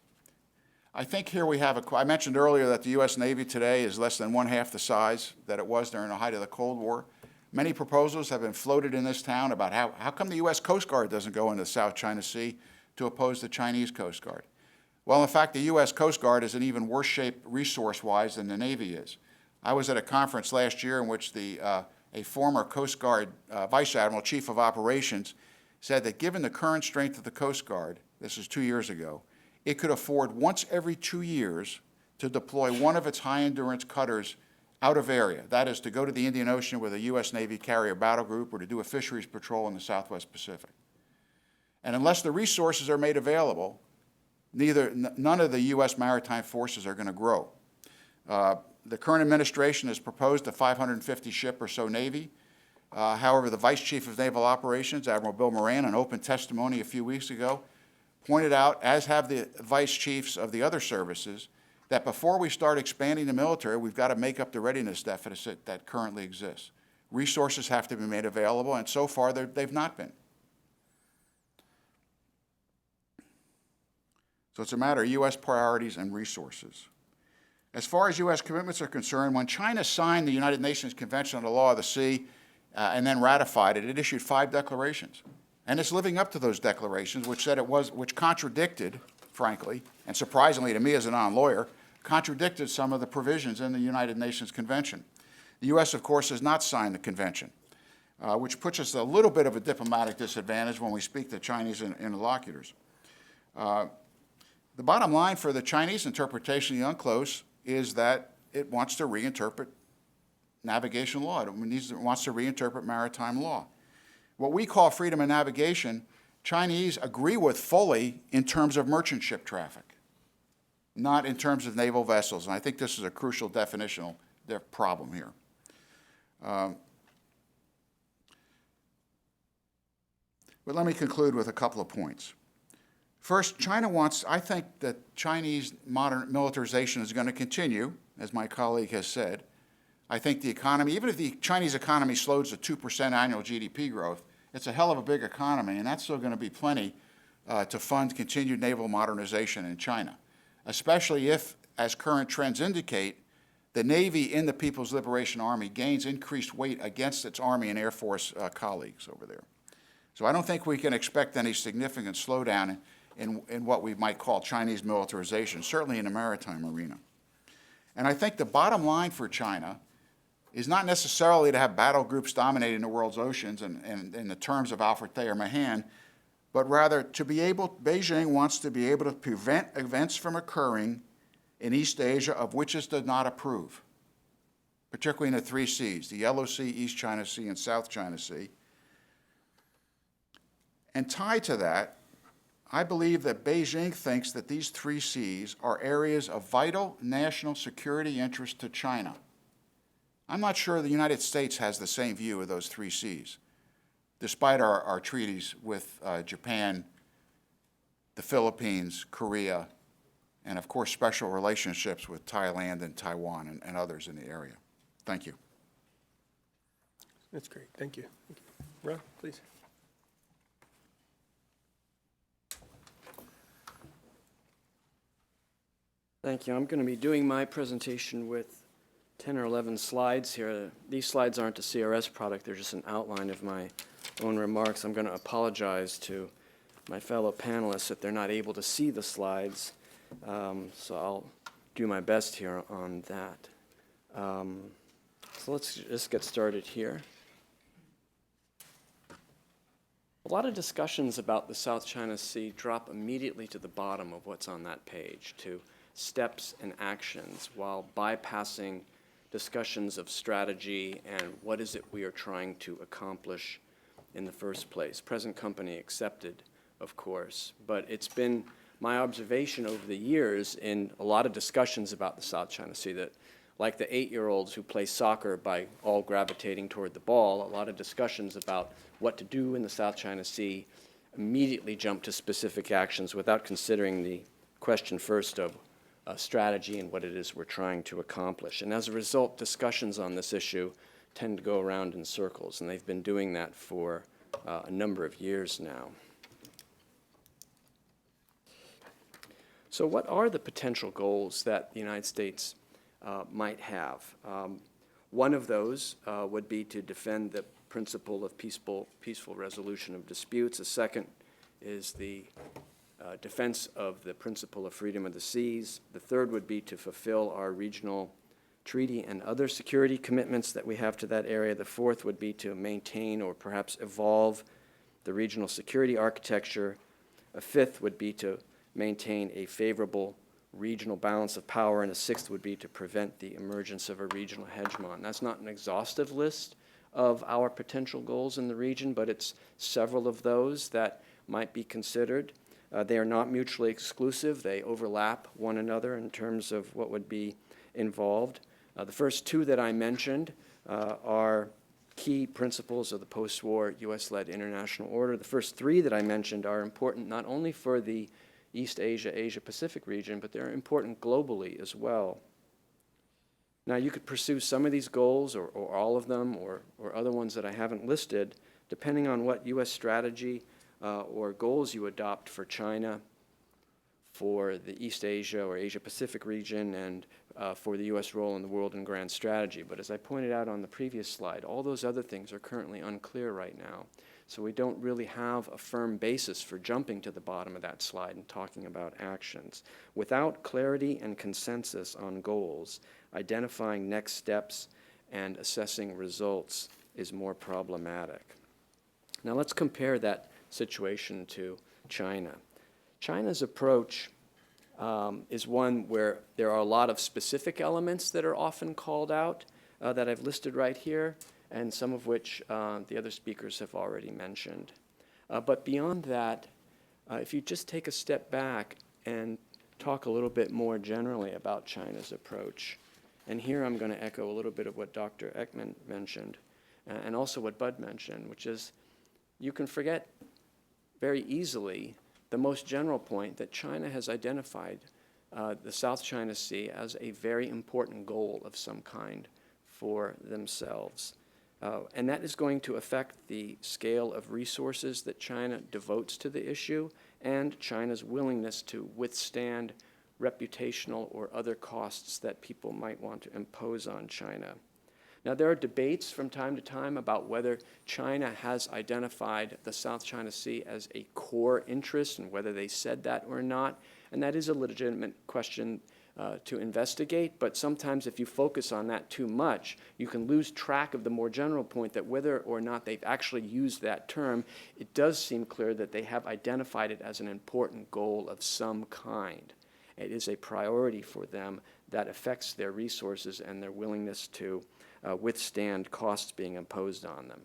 Speaker 2: I think here we have I mentioned earlier that the U.S. Navy today is less than 1/2 the size that it was during the height of the Cold War. Many proposals have been floated in this town about how come the U.S. Coast Guard doesn't go into the South China Sea to oppose the Chinese Coast Guard. Well, in fact, the U.S. Coast Guard is in even worse shape resource-wise than the Navy is. I was at a conference last year in which a former Coast Guard Vice Admiral, Chief of Operations, said that given the current strength of the Coast Guard, this is 2 years ago, it could afford once every 2 years to deploy one of its high-endurance cutters out of area. That is, to go to the Indian Ocean with a U.S. Navy carrier battle group or to do a fisheries patrol in the Southwest Pacific. And unless the resources are made available, none of the U.S. maritime forces are going to grow. The current administration has proposed a 550-ship or so Navy. However, the Vice Chief of Naval Operations, Admiral Bill Moran, in open testimony a few weeks ago, pointed out, as have the vice chiefs of the other services, that before we start expanding the military, we've got to make up the readiness deficit that currently exists. Resources have to be made available, and so far they've not been. So it's a matter of U.S. priorities and resources. As far as U.S. commitments are concerned, when China signed the United Nations Convention on the Law of the Sea and then ratified it, it issued 5 declarations. And it's living up to those declarations, which contradicted, frankly, and surprisingly to me as a non-lawyer, contradicted some of the provisions in the United Nations Convention. The U.S., of course, has not signed the convention, which puts us at a little bit of a diplomatic disadvantage when we speak to Chinese interlocutors. The bottom line for the Chinese interpretation of the UNCLOS is that it wants to reinterpret navigation law. It wants to reinterpret maritime law. What we call freedom of navigation, Chinese agree with fully in terms of merchant ship traffic, not in terms of naval vessels. And I think this is a crucial definitional problem here. But let me conclude with a couple of points. First, I think that Chinese modern militarization is going to continue, as my colleague has said. I think the economy, even if the Chinese economy slows to 2% annual GDP growth, it's a hell of a big economy, and that's still going to be plenty to fund continued naval modernization in China, especially if, as current trends indicate, the Navy in the People's Liberation Army gains increased weight against its Army and Air Force colleagues over there. So I don't think we can expect any significant slowdown in what we might call Chinese militarization, certainly in the maritime arena. And I think the bottom line for China is not necessarily to have battle groups dominating the world's oceans and in the terms of Alfred Thayer Mahan, but rather Beijing wants to be able to prevent events from occurring in East Asia of which it does not approve, particularly in the 3 seas, the Yellow Sea, East China Sea, and South China Sea. And tied to that, I believe that Beijing thinks that these 3 seas are areas of vital national security interest to China. I'm not sure the United States has the same view of those 3 seas. despite our treaties with Japan, the Philippines, Korea, and of course special relationships with Thailand and Taiwan and others in the area. Thank you.
Speaker 7: That's great. Thank you. Thank you. Ron, please.
Speaker 9: Thank you. I'm going to be doing my presentation with 10 or 11 slides here. These slides aren't a CRS product. They're just an outline of my own remarks. I'm going to apologize to my fellow panelists if they're not able to see the slides. So I'll do my best here on that. So let's just get started here. A lot of discussions about the South China Sea drop immediately to the bottom of what's on that page, to steps and actions, while bypassing discussions of strategy and what is it we are trying to accomplish in the first place. Present company accepted, of course, but it's been my observation over the years in a lot of discussions about the South China Sea that, like the 8-year-olds who play soccer by all gravitating toward the ball, a lot of discussions about what to do in the South China Sea immediately jump to specific actions without considering the question first of strategy and what it is we're trying to accomplish. And as a result, discussions on this issue tend to go around in circles, and they've been doing that for a number of years now. So what are the potential goals that the United States might have? One of those would be to defend the principle of peaceful resolution of disputes. A second is the defense of the principle of freedom of the seas. The third would be to fulfill our regional treaty and other security commitments that we have to that area. The fourth would be to maintain or perhaps evolve the regional security architecture. A fifth would be to maintain a favorable regional balance of power, and a sixth would be to prevent the emergence of a regional hegemon. That's not an exhaustive list of our potential goals in the region, but it's several of those that might be considered. They are not mutually exclusive. They overlap one another in terms of what would be involved. The first two that I mentioned are key principles of the post-war U.S.-led international order. The first three that I mentioned are important not only for the East Asia, Asia-Pacific region, but they're important globally as well. Now, you could pursue some of these goals or all of them or other ones that I haven't listed, depending on what U.S. strategy or goals you adopt for China, for the East Asia or Asia-Pacific region, and for the U.S. role in the world and grand strategy. But as I pointed out on the previous slide, all those other things are currently unclear right now. So we don't really have a firm basis for jumping to the bottom of that slide and talking about actions. Without clarity and consensus on goals, identifying next steps and assessing results is more problematic. Now let's compare that situation to China. China's approach is one where there are a lot of specific elements that are often called out that I've listed right here, and some of which the other speakers have already mentioned. But beyond that, if you just take a step back and talk a little bit more generally about China's approach, and here I'm going to echo a little bit of what Dr. Ekman mentioned, and also what Bud mentioned, which is you can forget very easily the most general point that China has identified the South China Sea as a very important goal of some kind for themselves. And that is going to affect the scale of resources that China devotes to the issue and China's willingness to withstand reputational or other costs that people might want to impose on China. Now, there are debates from time to time about whether China has identified the South China Sea as a core interest and whether they said that or not, and that is a legitimate question to investigate, but sometimes if you focus on that too much, you can lose track of the more general point that whether or not they've actually used that term, it does seem clear that they have identified it as an important goal of some kind. It is a priority for them that affects their resources and their willingness to withstand costs being imposed on them.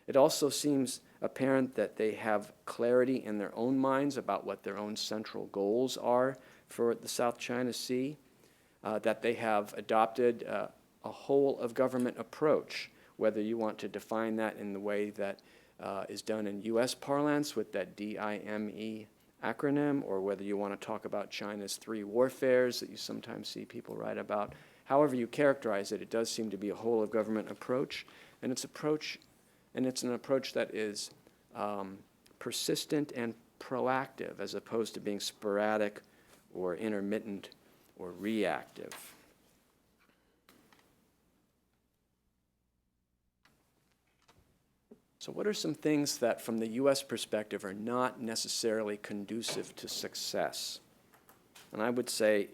Speaker 9: It also seems apparent that they have clarity in their own minds about what their own central goals are for the South China Sea, that they have adopted a whole of government approach, whether you want to define that in the way that is done in U.S. parlance with that DIME acronym, or whether you want to talk about China's 3 warfares that you sometimes see people write about. However you characterize it, it does seem to be a whole-of-government approach, and it's an approach that is persistent and proactive, as opposed to being sporadic or intermittent or reactive. So what are some things that, from the U.S. perspective, are not necessarily conducive to success? And I would say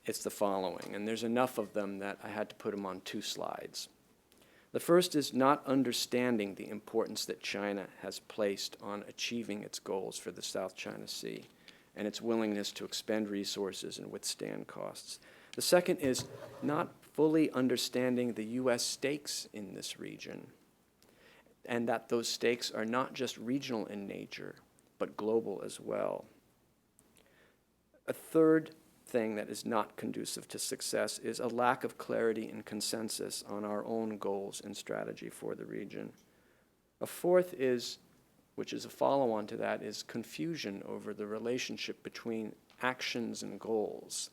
Speaker 9: it's the following, and there's enough of them that I had to put them on 2 slides. The first is not understanding the importance that China has placed on achieving its goals for the South China Sea and its willingness to expend resources and withstand costs. The second is not fully understanding the U.S. stakes in this region, and that those stakes are not just regional in nature, but global as well. A third thing that is not conducive to success is a lack of clarity and consensus on our own goals and strategy for the region. A fourth is, which is a follow-on to that, is confusion over the relationship between actions and goals.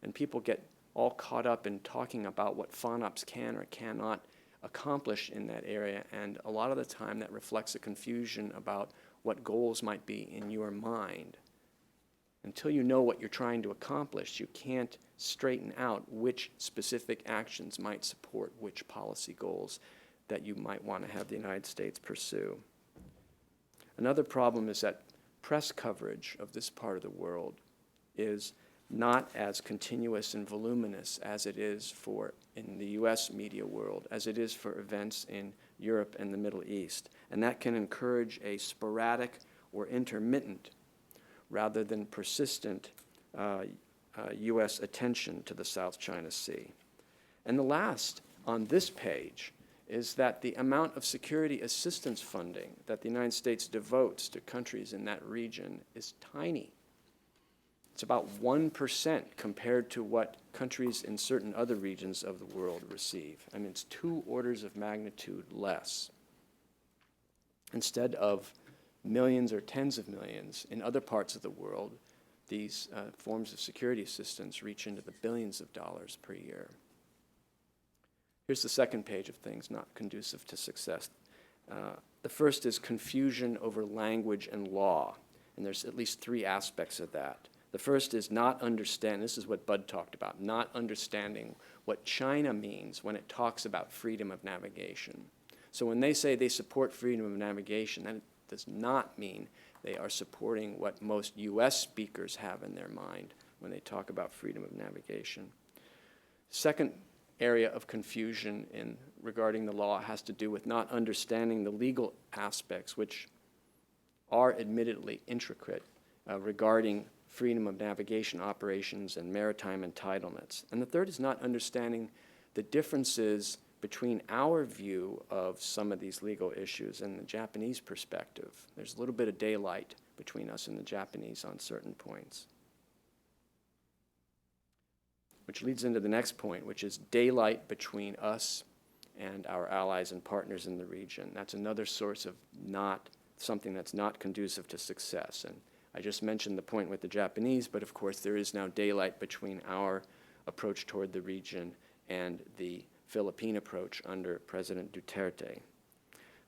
Speaker 9: And people get all caught up in talking about what FONOPS can or cannot accomplish in that area, and a lot of the time that reflects a confusion about what goals might be in your mind. Until you know what you're trying to accomplish, you can't straighten out which specific actions might support which policy goals that you might want to have the United States pursue. Another problem is that press coverage of this part of the world is not as continuous and voluminous as it is in the U.S. media world, as it is for events in Europe and the Middle East. And that can encourage a sporadic or intermittent rather than persistent U.S. attention to the South China Sea. And the last on this page is that the amount of security assistance funding that the United States devotes to countries in that region is tiny. It's about 1% compared to what countries in certain other regions of the world receive. I mean, it's 2 orders of magnitude less. Instead of millions or tens of millions in other parts of the world, these forms of security assistance reach into the billions of dollars per year. Here's the second page of things not conducive to success. The first is confusion over language and law, and there's at least 3 aspects of that. The first is not understand, this is what Bud talked about, not understanding what China means when it talks about freedom of navigation. So when they say they support freedom of navigation, that does not mean they are supporting what most U.S. speakers have in their mind when they talk about freedom of navigation. Second area of confusion regarding the law has to do with not understanding the legal aspects, which are admittedly intricate regarding freedom of navigation operations and maritime entitlements. And the third is not understanding the differences between our view of some of these legal issues and the Japanese perspective. There's a little bit of daylight between us and the Japanese on certain points. Which leads into the next point, which is daylight between us and our allies and partners in the region. That's another source of something that's not conducive to success. And I just mentioned the point with the Japanese, but of course there is now daylight between our approach toward the region and the Philippine approach under President Duterte.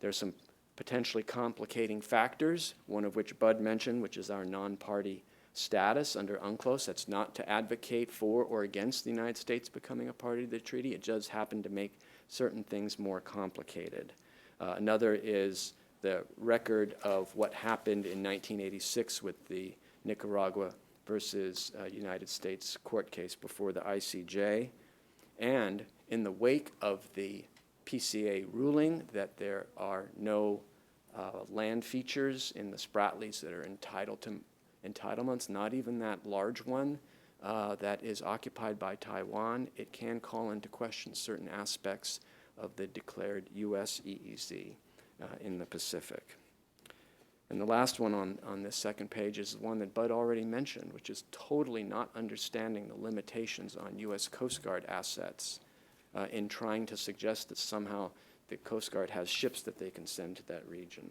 Speaker 9: There are some potentially complicating factors, one of which Bud mentioned, which is our non-party status under UNCLOS. That's not to advocate for or against the United States becoming a party to the treaty. It does happen to make certain things more complicated. Another is the record of what happened in 1986 with the Nicaragua versus United States court case before the ICJ. And in the wake of the PCA ruling that there are no land features in the Spratlys that are entitled to entitlements, not even that large one that is occupied by Taiwan, it can call into question certain aspects of the declared U.S. EEZ in the Pacific. And the last one on this second page is the one that Bud already mentioned, which is totally not understanding the limitations on U.S. Coast Guard assets in trying to suggest that somehow the Coast Guard has ships that they can send to that region.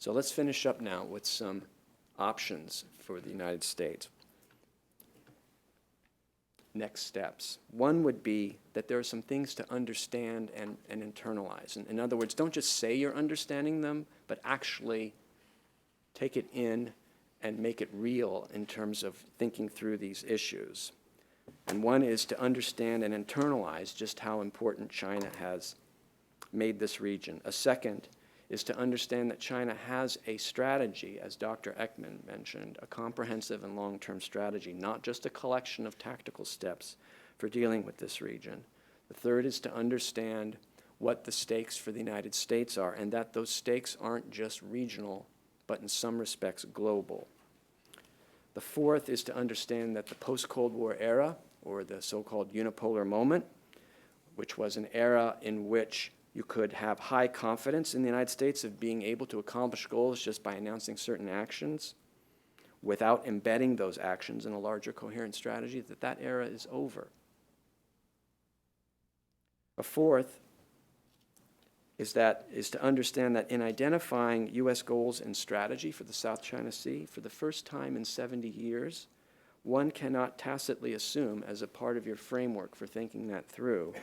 Speaker 9: So let's finish up now with some options for the United States. Next steps. One would be that there are some things to understand and internalize. In other words, don't just say you're understanding them, but actually take it in and make it real in terms of thinking through these issues. And one is to understand and internalize just how important China has made this region. A second is to understand that China has a strategy, as Dr. Ekman mentioned, a comprehensive and long-term strategy, not just a collection of tactical steps for dealing with this region. The third is to understand what the stakes for the United States are, and that those stakes aren't just regional, but in some respects global. The fourth is to understand that the post-Cold War era, or the so-called unipolar moment, which was an era in which you could have high confidence in the United States of being able to accomplish goals just by announcing certain actions without embedding those actions in a larger coherent strategy, that era is over. A fourth is to understand that in identifying U.S. goals and strategy for the South China Sea, for the first time in 70 years, one cannot tacitly assume as a part of your framework for thinking that through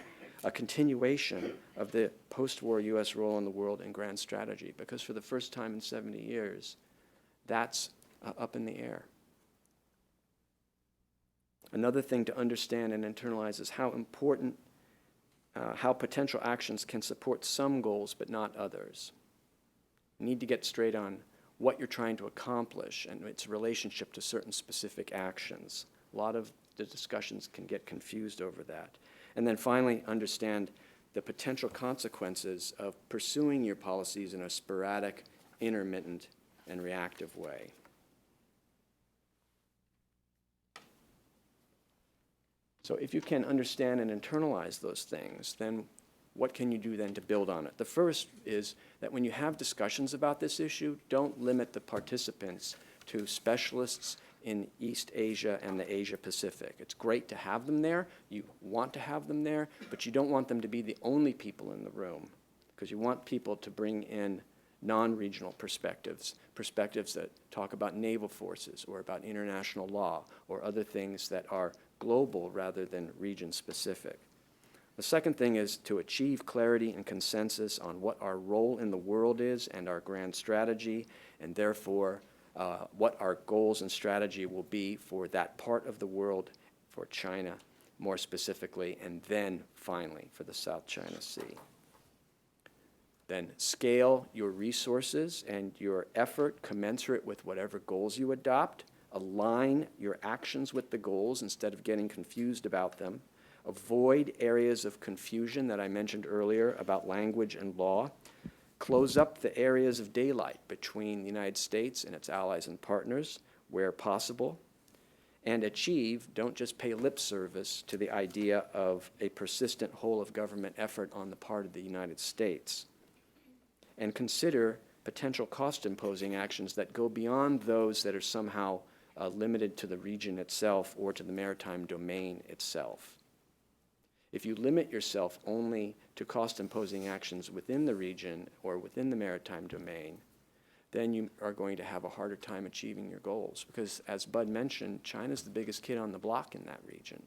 Speaker 9: a continuation of the post-war U.S. role in the world and grand strategy, because for the first time in 70 years, that's up in the air. Another thing to understand and internalize is how important, how potential actions can support some goals but not others. You need to get straight on what you're trying to accomplish and its relationship to certain specific actions. A lot of the discussions can get confused over that. And then finally, understand the potential consequences of pursuing your policies in a sporadic, intermittent, and reactive way. So if you can understand and internalize those things, then what can you do then to build on it? The first is that when you have discussions about this issue, don't limit the participants to specialists in East Asia and the Asia Pacific. It's great to have them there. You want to have them there, but you don't want them to be the only people in the room, because you want people to bring in non-regional perspectives, perspectives that talk about naval forces or about international law or other things that are global rather than region-specific. The second thing is to achieve clarity and consensus on what our role in the world is and our grand strategy, and therefore what our goals and strategy will be for that part of the world, for China more specifically, and then finally for the South China Sea. Then scale your resources and your effort commensurate with whatever goals you adopt. Align your actions with the goals instead of getting confused about them. Avoid areas of confusion that I mentioned earlier about language and law. Close up the areas of daylight between the United States and its allies and partners where possible. And achieve, don't just pay lip service to the idea of a persistent whole-of-government effort on the part of the United States. And consider potential cost-imposing actions that go beyond those that are somehow limited to the region itself or to the maritime domain itself. If you limit yourself only to cost-imposing actions within the region or within the maritime domain, then you are going to have a harder time achieving your goals. Because, as Bud mentioned, China's the biggest kid on the block in that region.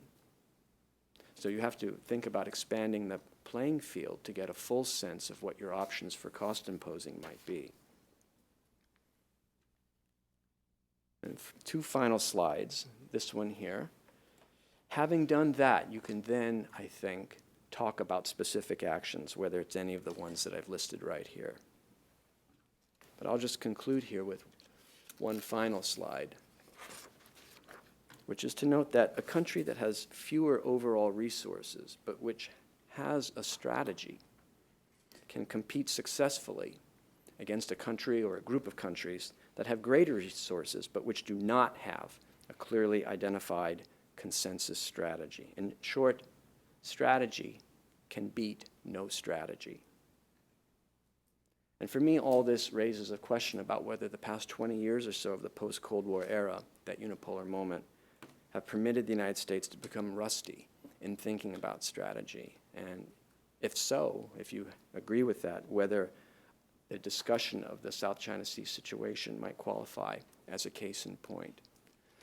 Speaker 9: So you have to think about expanding the playing field to get a full sense of what your options for cost-imposing might be. And two final slides, this one here. Having done that, you can then, I think, talk about specific actions, whether it's any of the ones that I've listed right here. But I'll just conclude here with one final slide, which is to note that a country that has fewer overall resources, but which has a strategy, can compete successfully against a country or a group of countries that have greater resources, but which do not have a clearly identified consensus strategy. In short, strategy can beat no strategy. And for me, all this raises a question about whether the past 20 years or so of the post-Cold War era, that unipolar moment, have permitted the United States to become rusty in thinking about strategy. And if so, if you agree with that, whether a discussion of the South China Sea situation might qualify as a case in point.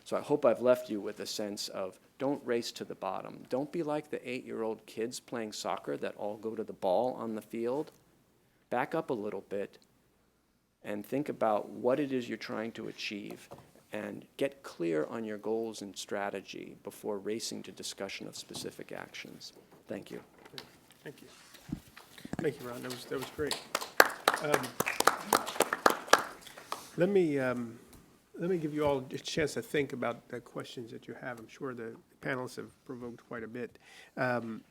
Speaker 9: So I hope I've left you with a sense of don't race to the bottom. Don't be like the 8-year-old kids playing soccer that all go to the ball on the field. Back up a little bit and think about what it is you're trying to achieve and get clear on your goals and strategy before racing to discussion of specific actions. Thank you.
Speaker 7: Thank you. Thank you, Ron. That was great. Let me give you all a chance to think about the questions that you have. I'm sure the panelists have provoked quite a bit, and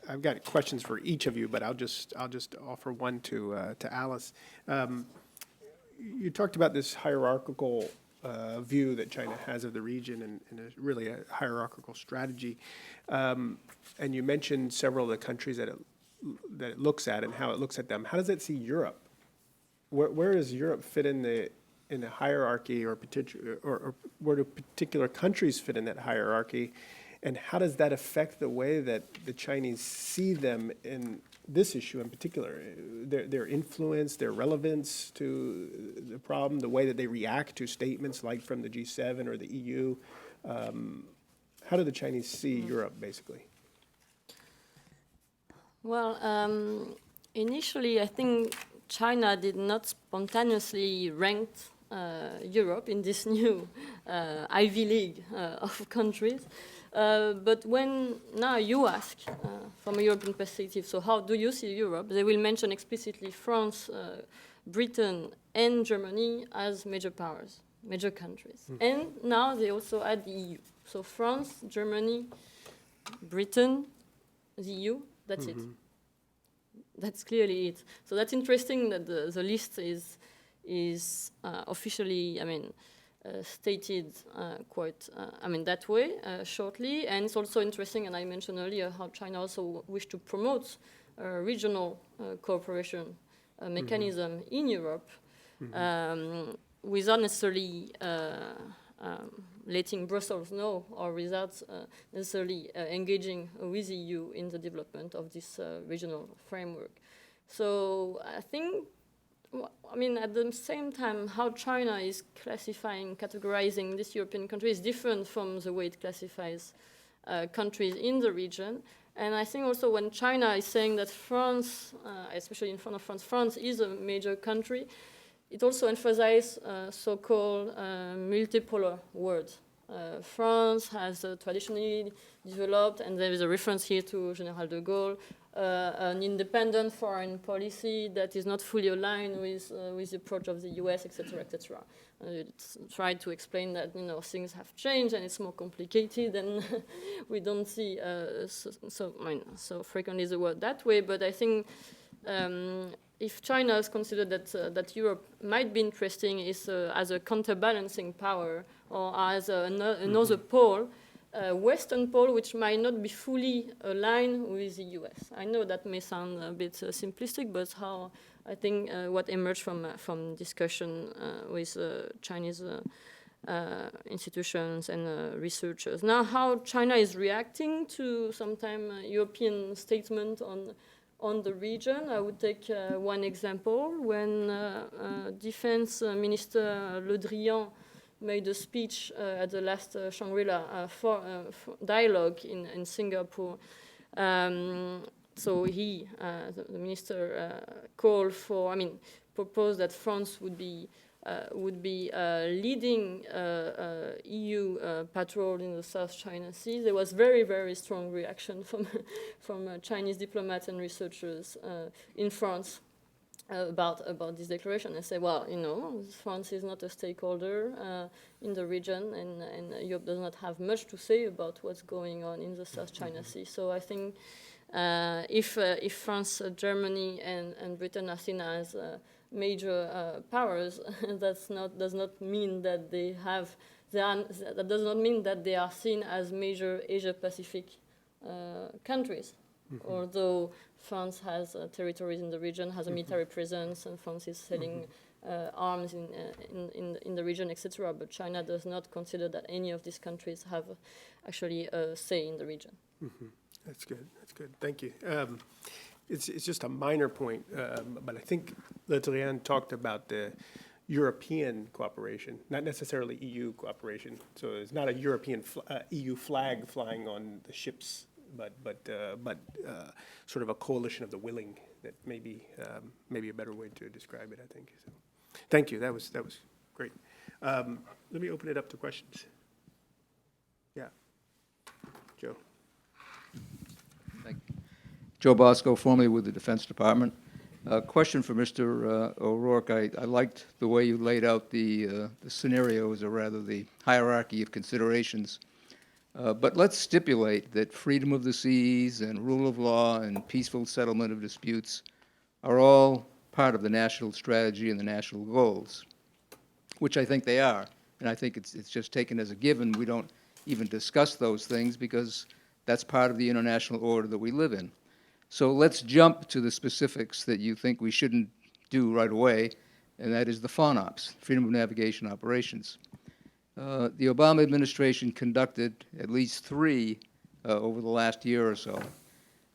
Speaker 7: I've got questions for each of you, but I'll just offer one to Alice. You talked about this hierarchical view that China has of the region and really a hierarchical strategy, and you mentioned several of the countries that it looks at and how it looks at them. How does it see Europe? Where does Europe fit in the hierarchy, or where do particular countries fit in that hierarchy, and how does that affect the way that the Chinese see them in this issue in particular? Their influence, their relevance to the problem, the way that they react to statements like from the G7 or the EU. How do the Chinese see Europe, basically?
Speaker 8: Well, initially, I think China did not spontaneously rank Europe in this new Ivy League of countries. But when now you ask from a European perspective, so how do you see Europe? They will mention explicitly France, Britain, and Germany as major powers, major countries. And now they also add the EU. So France, Germany, Britain, the EU, that's it. That's clearly it. So that's interesting that the list is officially, stated quite, that way, shortly. And it's also interesting, and I mentioned earlier, how China also wished to promote regional cooperation mechanism in Europe without necessarily letting Brussels know or without necessarily engaging with the EU in the development of this regional framework. So I think, at the same time, how China is categorizing this European country is different from the way it classifies countries in the region. And I think also when China is saying that France, especially in front of France, France is a major country, it also emphasizes so-called multipolar world. France has traditionally developed, and there is a reference here to General de Gaulle, an independent foreign policy that is not fully aligned with the approach of the US, etc., etc. It's tried to explain that things have changed and it's more complicated, and we don't see so frequently the word that way. But I think if China is considered that Europe might be interesting is as a counterbalancing power or as another pole. Western pole, which might not be fully aligned with the US. I know that may sound a bit simplistic, but how I think what emerged from discussion with Chinese institutions and researchers. Now, how China is reacting to sometime European statement on the region. I would take one example. When Defense Minister Le Drian made a speech at the last Shangri-La dialogue in Singapore. So he, the minister, called for, proposed that France would be leading EU patrol in the South China Sea. There was very, very strong reaction from Chinese diplomats and researchers in France about this declaration. I say, well, France is not a stakeholder in the region, and Europe does not have much to say about what's going on in the South China Sea. So I think if France, Germany, and Britain are seen as major powers, that does not mean that they are seen as major Asia-Pacific countries. Although France has territories in the region, has a military presence, and France is selling arms in the region, etc. But China does not consider that any of these countries have actually a say in the region.
Speaker 7: That's good. That's good. Thank you. it's just a minor point, but I think Letrian talked about the European cooperation, not necessarily EU cooperation. So it's not a European EU flag flying on the ships, but sort of a coalition of the willing. That may be a better way to describe it, I think. So, thank you. That was great. Let me open it up to questions. Yeah, Joe.
Speaker 10: Thank you. Joe Bosco, formerly with the Defense Department. Question for Mr. O'Rourke. I liked the way you laid out the scenarios, or rather the hierarchy of considerations. But let's stipulate that freedom of the seas and rule of law and peaceful settlement of disputes are all part of the national strategy and the national goals, which I think they are. And I think it's just taken as a given. We don't even discuss those things because that's part of the international order that we live in. So let's jump to the specifics that you think we shouldn't do right away, and that is the FONOPs, Freedom of Navigation Operations. The Obama administration conducted at least 3 over the last year or so,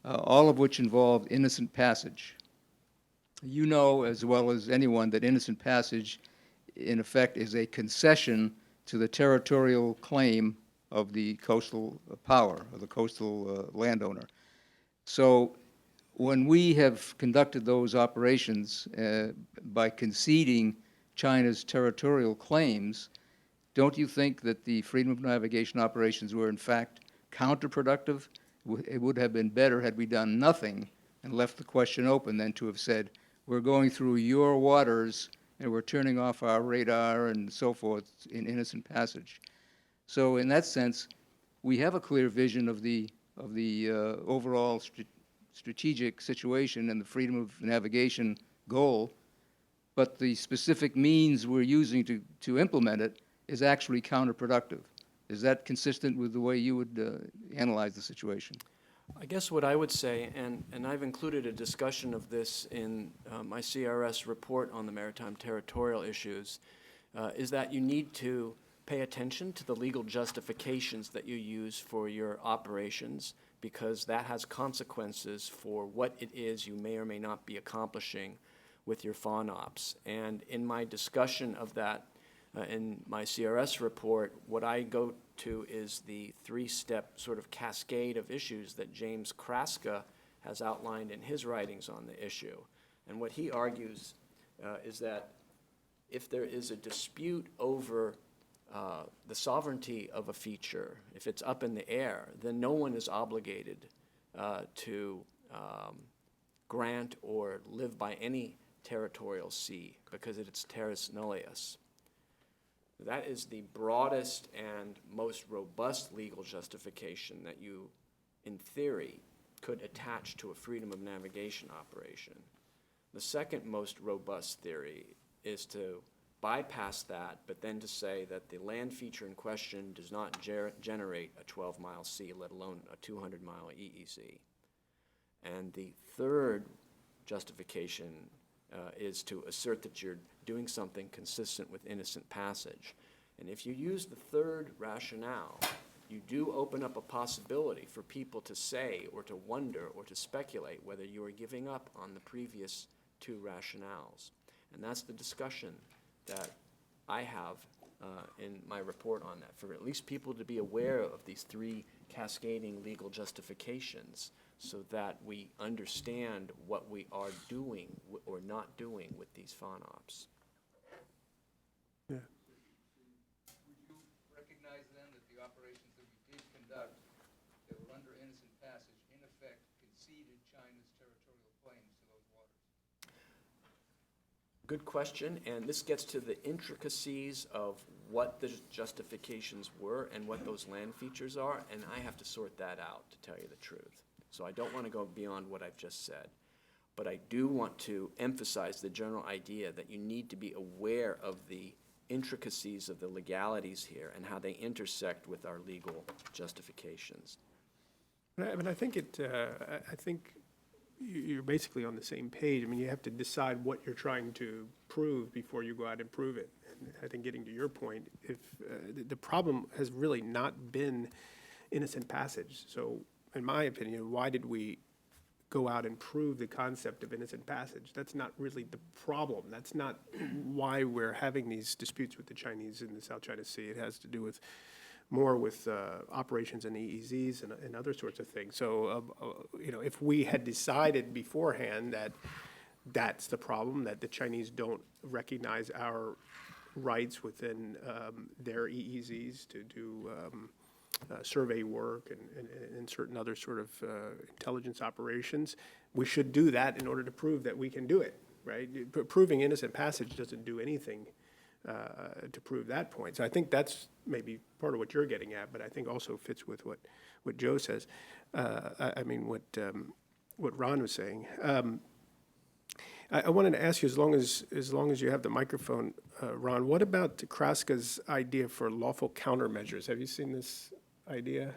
Speaker 10: all of which involved innocent passage. You know as well as anyone that innocent passage, in effect, is a concession to the territorial claim of the coastal power, of the coastal landowner. So when we have conducted those operations by conceding China's territorial claims, don't you think that the freedom of navigation operations were in fact counterproductive? It would have been better had we done nothing and left the question open than to have said, we're going through your waters and we're turning off our radar and so forth in innocent passage. So in that sense, we have a clear vision of the overall strategic situation and the freedom of navigation goal, but the specific means we're using to implement it is actually counterproductive. Is that consistent with the way you would analyze the situation?
Speaker 9: I guess what I would say, and I've included a discussion of this in my CRS report on the maritime territorial issues, is that you need to pay attention to the legal justifications that you use for your operations, because that has consequences for what it is you may or may not be accomplishing with your FONOPs. And in my discussion of that in my CRS report, what I go to is the 3-step sort of cascade of issues that James Kraska has outlined in his writings on the issue. And what he argues is that if there is a dispute over the sovereignty of a feature, if it's up in the air, then no one is obligated to grant or live by any territorial sea because it's terris nullius. That is the broadest and most robust legal justification that you, in theory, could attach to a freedom of navigation operation. The second most robust theory is to bypass that, but then to say that the land feature in question does not generate a 12-mile sea, let alone a 200-mile EEZ. And the third justification is to assert that you're doing something consistent with innocent passage. And if you use the third rationale, you do open up a possibility for people to say or to wonder or to speculate whether you are giving up on the previous 2 rationales. And that's the discussion that I have in my report on that, for at least people to be aware of these 3 cascading legal justifications so that we understand what we are doing or not doing with these FONOPs.
Speaker 7: Yeah.
Speaker 11: Would you recognize then that the operations that we did conduct that were under innocent passage, in effect, conceded China's territorial claims to those waters?
Speaker 9: Good question, and this gets to the intricacies of what the justifications were and what those land features are, and I have to sort that out, to tell you the truth. So I don't want to go beyond what I've just said. But I do want to emphasize the general idea that you need to be aware of the intricacies of the legalities here and how they intersect with our legal justifications.
Speaker 7: I think I think you're basically on the same page. I mean, you have to decide what you're trying to prove before you go out and prove it. And I think getting to your point, if the problem has really not been innocent passage. So in my opinion, why did we go out and prove the concept of innocent passage. That's not really the problem. That's not why we're having these disputes with the Chinese in the South China Sea. It has to do with more with operations in EEZs and other sorts of things. So, if we had decided beforehand that that's the problem, that the Chinese don't recognize our rights within their EEZs to do survey work and certain other sort of intelligence operations, we should do that in order to prove that we can do it, right? Proving innocent passage doesn't do anything to prove that point. So I think that's maybe part of what you're getting at, but I think also fits with what Joe says. What Ron was saying. I wanted to ask you, as long as you have the microphone, Ron, what about Kraska's idea for lawful countermeasures? Have you seen this idea?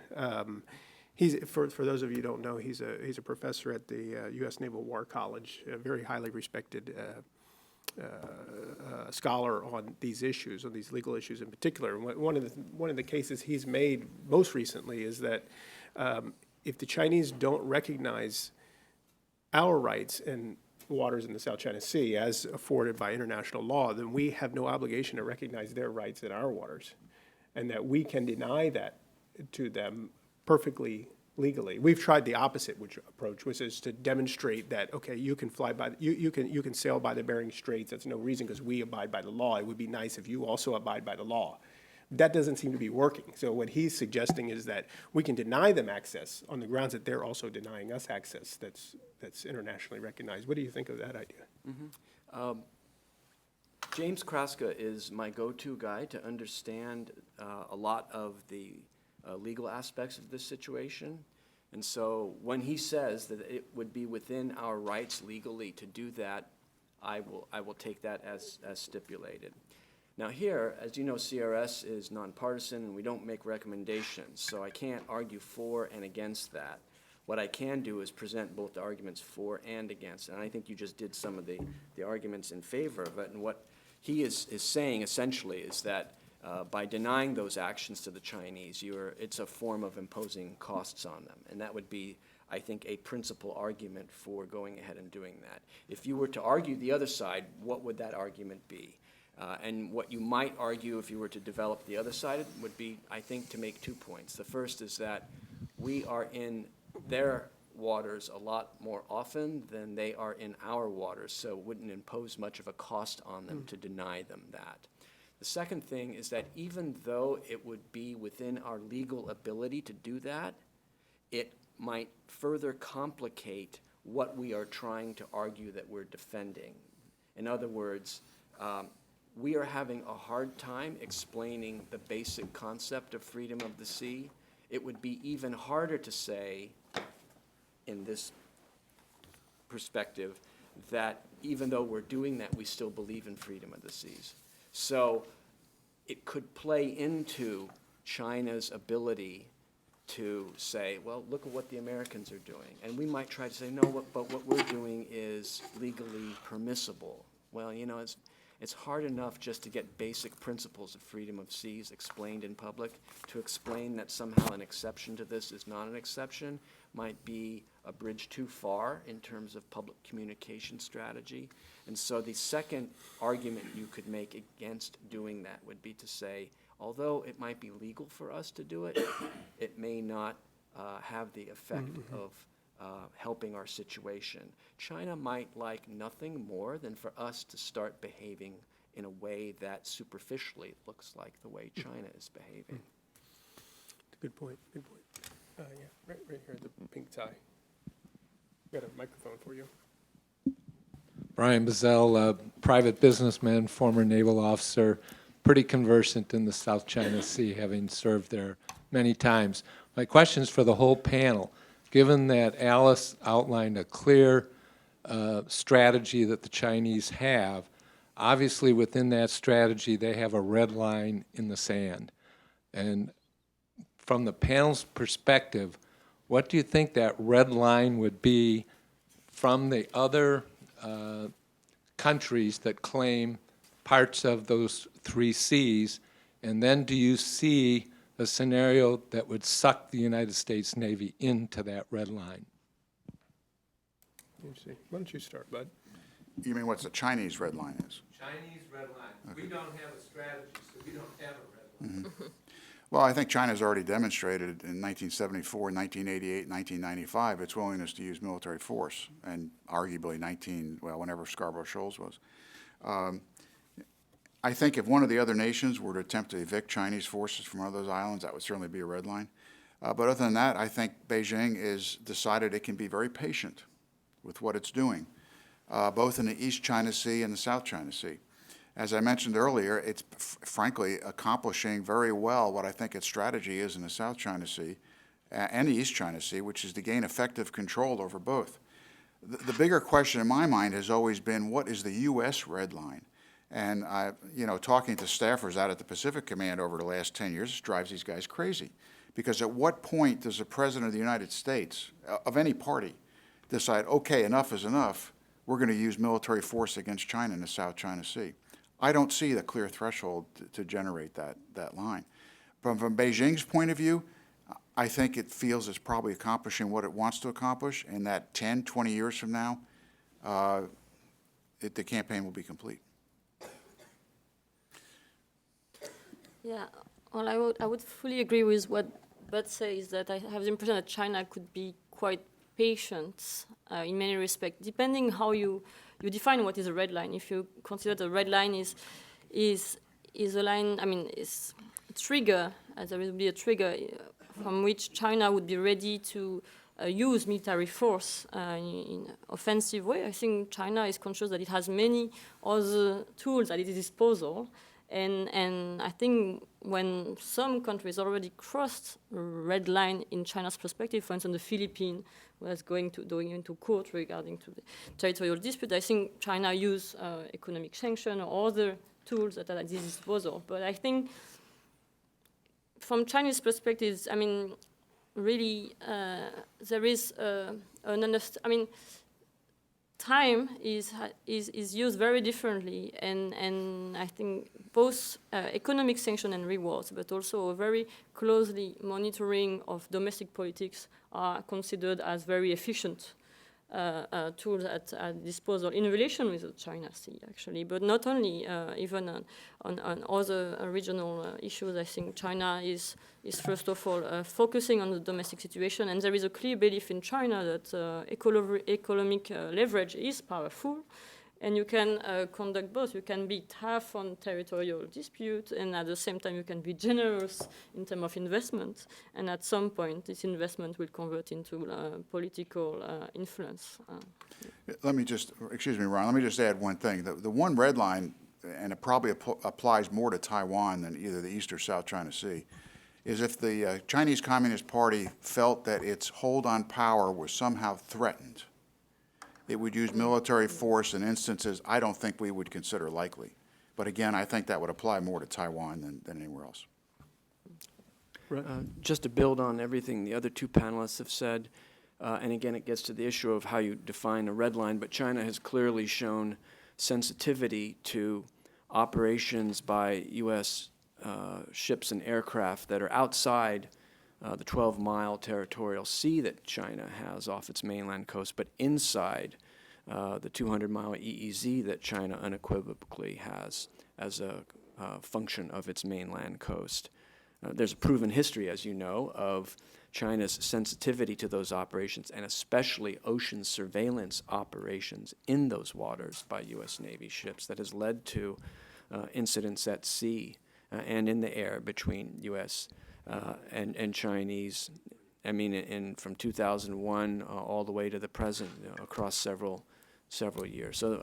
Speaker 7: For those of you who don't know, he's a professor at the U.S. Naval War College, a very highly respected scholar on these issues, on these legal issues in particular. And one of the cases he's made most recently is that if the Chinese don't recognize our rights in waters in the South China Sea as afforded by international law, then we have no obligation to recognize their rights in our waters, and that we can deny that to them perfectly legally. We've tried the opposite approach, which is to demonstrate that, okay, you can fly by, you can sail by the Bering Straits. That's no reason because we abide by the law. It would be nice if you also abide by the law. That doesn't seem to be working. So what he's suggesting is that we can deny them access on the grounds that they're also denying us access that's internationally recognized. What do you think of that idea?
Speaker 9: James Kraska is my go-to guy to understand a lot of the legal aspects of this situation. And so when he says that it would be within our rights legally to do that, I will take that as stipulated. Now here, as you know, CRS is nonpartisan and we don't make recommendations, so I can't argue for and against that. What I can do is present both the arguments for and against, and I think you just did some of the arguments in favor of it. And what he is saying essentially is that by denying those actions to the Chinese, it's a form of imposing costs on them, and that would be, I think, a principal argument for going ahead and doing that. If you were to argue the other side, what would that argument be? And what you might argue if you were to develop the other side would be, I think, to make 2 points. The first is that we are in their waters a lot more often than they are in our waters, so it wouldn't impose much of a cost on them to deny them that. The second thing is that even though it would be within our legal ability to do that, it might further complicate what we are trying to argue that we're defending. In other words, we are having a hard time explaining the basic concept of freedom of the sea. It would be even harder to say, in this perspective, that even though we're doing that, we still believe in freedom of the seas. So it could play into China's ability to say, well, look at what the Americans are doing. And we might try to say, no, but what we're doing is legally permissible. Well, you know, it's hard enough just to get basic principles of freedom of seas explained in public. To explain that somehow an exception to this is not an exception might be a bridge too far in terms of public communication strategy. And so the second argument you could make against doing that would be to say, although it might be legal for us to do it, it may not have the effect of helping our situation. China might like nothing more than for us to start behaving in a way that superficially looks like the way China is behaving.
Speaker 7: Good point, good point. Yeah, right here, the pink tie. Got a microphone for you.
Speaker 12: Brian Bazell, a private businessman, former naval officer, pretty conversant in the South China Sea, having served there many times. My question is for the whole panel. Given that Alice outlined a clear strategy that the Chinese have, obviously within that strategy they have a red line in the sand. And from the panel's perspective, what do you think that red line would be from the other countries that claim parts of those 3 seas? And then do you see a scenario that would suck the United States Navy into that red line?
Speaker 7: You see. Why don't you start, Bud?
Speaker 2: You mean what's the Chinese red line is?
Speaker 12: Chinese red line. We don't have a strategy, so we don't have a red line.
Speaker 2: Well, I think China's already demonstrated in 1974, 1988, 1995 its willingness to use military force, and arguably whenever Scarborough Shoals was. I think if one of the other nations were to attempt to evict Chinese forces from one of those islands, that would certainly be a red line. But other than that, I think Beijing has decided it can be very patient with what it's doing, both in the East China Sea and the South China Sea. As I mentioned earlier, it's frankly accomplishing very well what I think its strategy is in the South China Sea and the East China Sea, which is to gain effective control over both. The bigger question in my mind has always been, what is the U.S. red line? And talking to staffers out at the Pacific Command over the last 10 years, this drives these guys crazy. Because at what point does the President of the United States, of any party, decide, okay, enough is enough, we're going to use military force against China in the South China Sea? I don't see the clear threshold to generate that line. From Beijing's point of view, I think it feels it's probably accomplishing what it wants to accomplish, and that 10, 20 years from now, the campaign will be complete.
Speaker 8: Yeah, well, I would fully agree with what Bud says, that I have the impression that China could be quite patient in many respects, depending how you define what is a red line. If you consider the red line is a line, is a trigger, as there will be a trigger from which China would be ready to use military force in offensive way. I think China is conscious that it has many other tools at its disposal. And I think when some countries already crossed a red line in China's perspective, for instance, the Philippines was going into court regarding to the territorial dispute, I think China used economic sanction or other tools that are at its disposal. But I think from Chinese perspective, really there is an understanding. Time is used very differently, and I think both economic sanction and rewards, but also a very closely monitoring of domestic politics are considered as very efficient tools at disposal in relation with the China Sea, actually, but not only, even on other regional issues. I think China is first of all focusing on the domestic situation, and there is a clear belief in China that economic leverage is powerful, and you can conduct both. You can be tough on territorial dispute, and at the same time you can be generous in terms of investment, and at some point this investment will convert into political influence.
Speaker 2: Let me just, excuse me, Ron, let me just add one thing. The one red line, and it probably applies more to Taiwan than either the East or South China Sea, is if the Chinese Communist Party felt that its hold on power was somehow threatened, it would use military force in instances I don't think we would consider likely. But again, I think that would apply more to Taiwan than anywhere else.
Speaker 9: Just to build on everything the other two panelists have said, and again, it gets to the issue of how you define a red line, but China has clearly shown sensitivity to operations by U.S. Ships and aircraft that are outside the 12-mile territorial sea that China has off its mainland coast, but inside the 200-mile EEZ that China unequivocally has as a function of its mainland coast. There's a proven history, as you know, of China's sensitivity to those operations, and especially ocean surveillance operations in those waters by U.S. Navy ships that has led to incidents at sea and in the air between U.S. And Chinese, from 2001 all the way to the present, across several years. So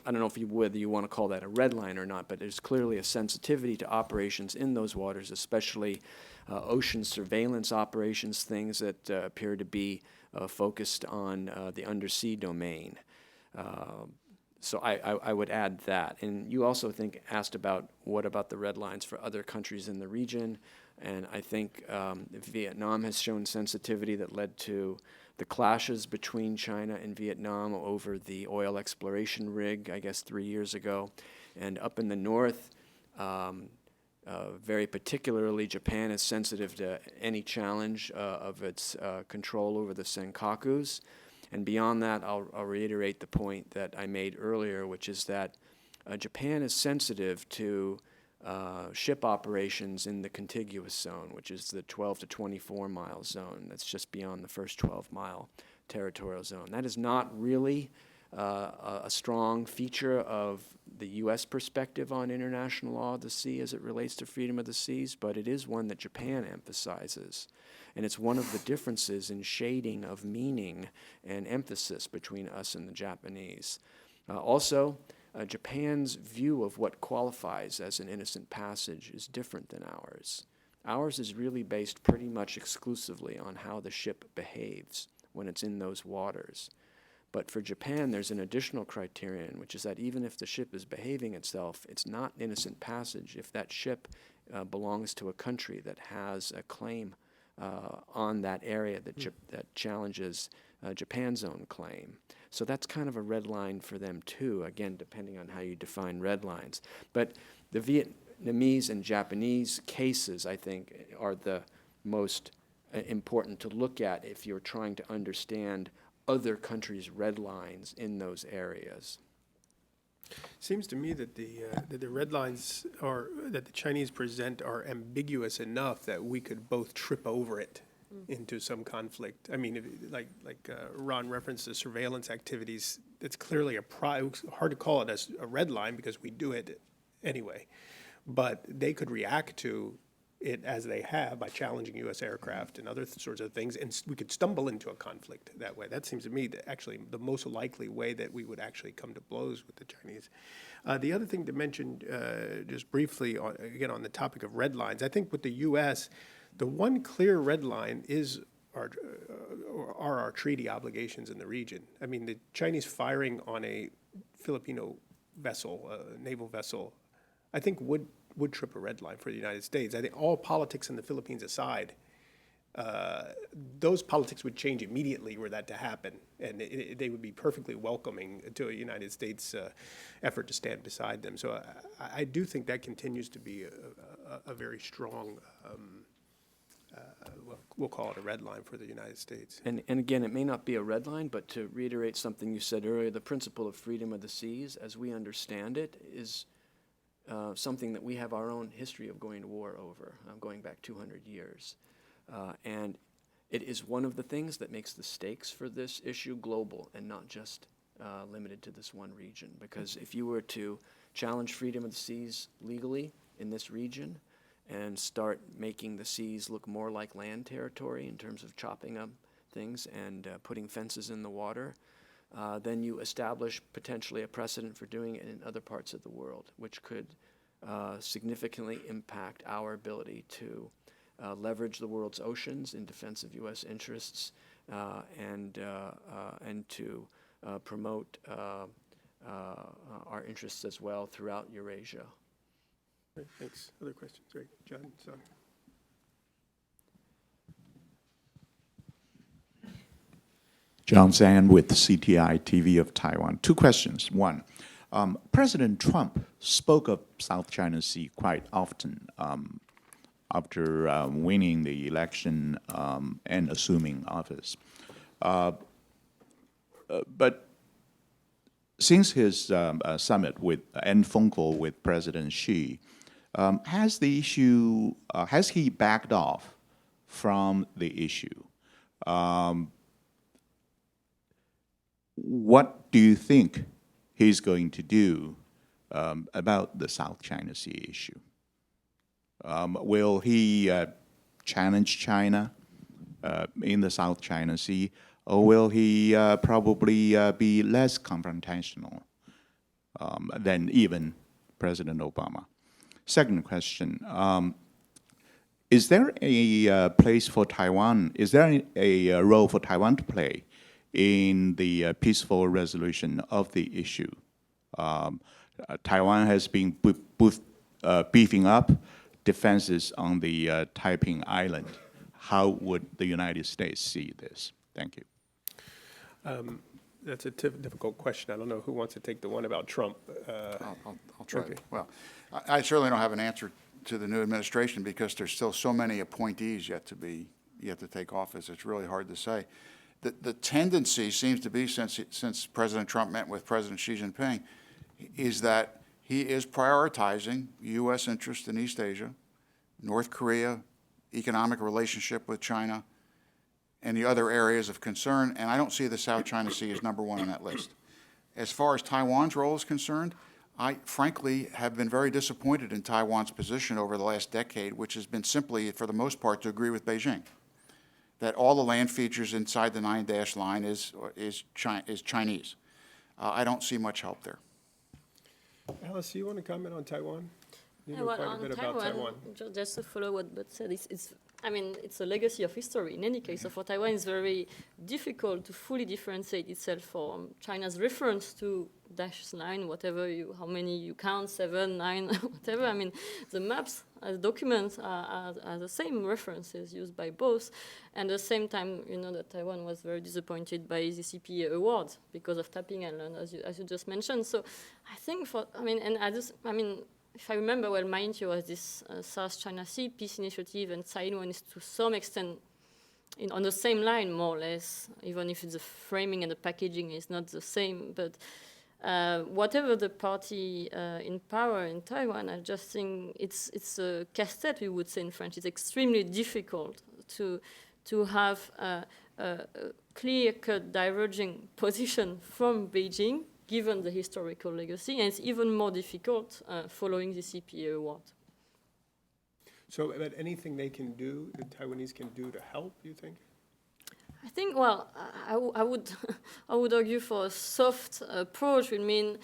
Speaker 9: I don't know whether you want to call that a red line or not, but there's clearly a sensitivity to operations in those waters, especially ocean surveillance operations, things that appear to be focused on the undersea domain. So I would add that. And you also asked about what about the red lines for other countries in the region. And I think Vietnam has shown sensitivity that led to the clashes between China and Vietnam over the oil exploration rig, I guess 3 years ago. And up in the north, very particularly, Japan is sensitive to any challenge of its control over the Senkakus. And beyond that, I'll reiterate the point that I made earlier, which is that Japan is sensitive to ship operations in the contiguous zone, which is the 12 to 24 mile zone that's just beyond the first 12-mile territorial zone. That is not really a strong feature of the U.S. perspective on international law of the sea as it relates to freedom of the seas, but it is one that Japan emphasizes. And it's one of the differences in shading of meaning and emphasis between us and the Japanese. Also, Japan's view of what qualifies as an innocent passage is different than ours. Ours is really based pretty much exclusively on how the ship behaves when it's in those waters. But for Japan, there's an additional criterion, which is that even if the ship is behaving itself, it's not innocent passage if that ship belongs to a country that has a claim on that area that challenges Japan's own claim. So that's kind of a red line for them too, again, depending on how you define red lines. But the Vietnamese and Japanese cases, I think, are the most important to look at if you're trying to understand other countries' red lines in those areas.
Speaker 7: Seems to me that the red lines that the Chinese present are ambiguous enough that we could both trip over it into some conflict. I mean, like Ron referenced the surveillance activities, it's clearly it's hard to call it as a red line because we do it anyway. But they could react to it as they have by challenging U.S. aircraft and other sorts of things, and we could stumble into a conflict that way. That seems to me actually the most likely way that we would actually come to blows with the Chinese. The other thing to mention, just briefly, again on the topic of red lines, I think with the U.S., the one clear red line are our treaty obligations in the region. I mean, the Chinese firing on a Filipino vessel, a naval vessel, I think would trip a red line for the United States. I think all politics in the Philippines aside, those politics would change immediately were that to happen, and they would be perfectly welcoming to a United States effort to stand beside them. So I do think that continues to be a very strong, we'll call it a red line for the United States.
Speaker 9: And again, it may not be a red line, but to reiterate something you said earlier, the principle of freedom of the seas, as we understand it, is something that we have our own history of going to war over, going back 200 years. And it is one of the things that makes the stakes for this issue global and not just limited to this one region. Because if you were to challenge freedom of the seas legally in this region and start making the seas look more like land territory in terms of chopping up things and putting fences in the water, then you establish potentially a precedent for doing it in other parts of the world, which could significantly impact our ability to leverage the world's oceans in defense of U.S. interests and to promote our interests as well throughout Eurasia.
Speaker 7: Great, thanks. Other questions? Great. John, sorry.
Speaker 13: John Zhang with CTI TV of Taiwan. Two questions. One, President Trump spoke of South China Sea quite often after winning the election and assuming office. But since his summit and phone call with President Xi, has he backed off from the issue? What do you think he's going to do about the South China Sea issue? Will he challenge China in the South China Sea, or will he probably be less confrontational than even President Obama? Second question, is there a place for Taiwan, is there a role for Taiwan to play in the peaceful resolution of the issue? Taiwan has been beefing up defenses on the Taiping Island. How would the United States see this? Thank you.
Speaker 7: That's a difficult question. I don't know who wants to take the one about Trump.
Speaker 2: I'll try.
Speaker 7: Okay.
Speaker 2: Well, I certainly don't have an answer to the new administration because there's still so many appointees yet to take office. It's really hard to say. the tendency seems to be, since President Trump met with President Xi Jinping, is that he is prioritizing U.S. interest in East Asia, North Korea, economic relationship with China, and the other areas of concern, and I don't see the South China Sea as number one on that list. As far as Taiwan's role is concerned, I frankly have been very disappointed in Taiwan's position over the last decade, which has been simply, for the most part, to agree with Beijing, that all the land features inside the 9-dash line is Chinese. I don't see much help there.
Speaker 7: Alice, you want to comment on Taiwan? You
Speaker 8: Yeah,
Speaker 7: know
Speaker 8: well,
Speaker 7: quite a
Speaker 8: on
Speaker 7: bit about Taiwan.
Speaker 8: just to follow what Bud said, I mean, it's a legacy of history in any case. So for Taiwan, it's very difficult to fully differentiate itself from China's reference to dash line, how many you count, 7, 9, whatever. I mean, the maps as documents are the same references used by both. And at the same time, you know that Taiwan was very disappointed by the CPA award because of Tapping Island, as you just mentioned. So I think if I remember well, my intro was this South China Sea Peace Initiative, and Taiwan is to some extent on the same line, more or less, even if the framing and the packaging is not the same. But whatever the party in power in Taiwan, I just think it's a casse-tête, we would say in French. It's extremely difficult to have a clear-cut diverging position from Beijing, given the historical legacy, and it's even more difficult following the CPA award.
Speaker 7: So, but anything they can do, the Taiwanese can do to help, you think?
Speaker 8: I think, well, I would argue for a soft approach would mean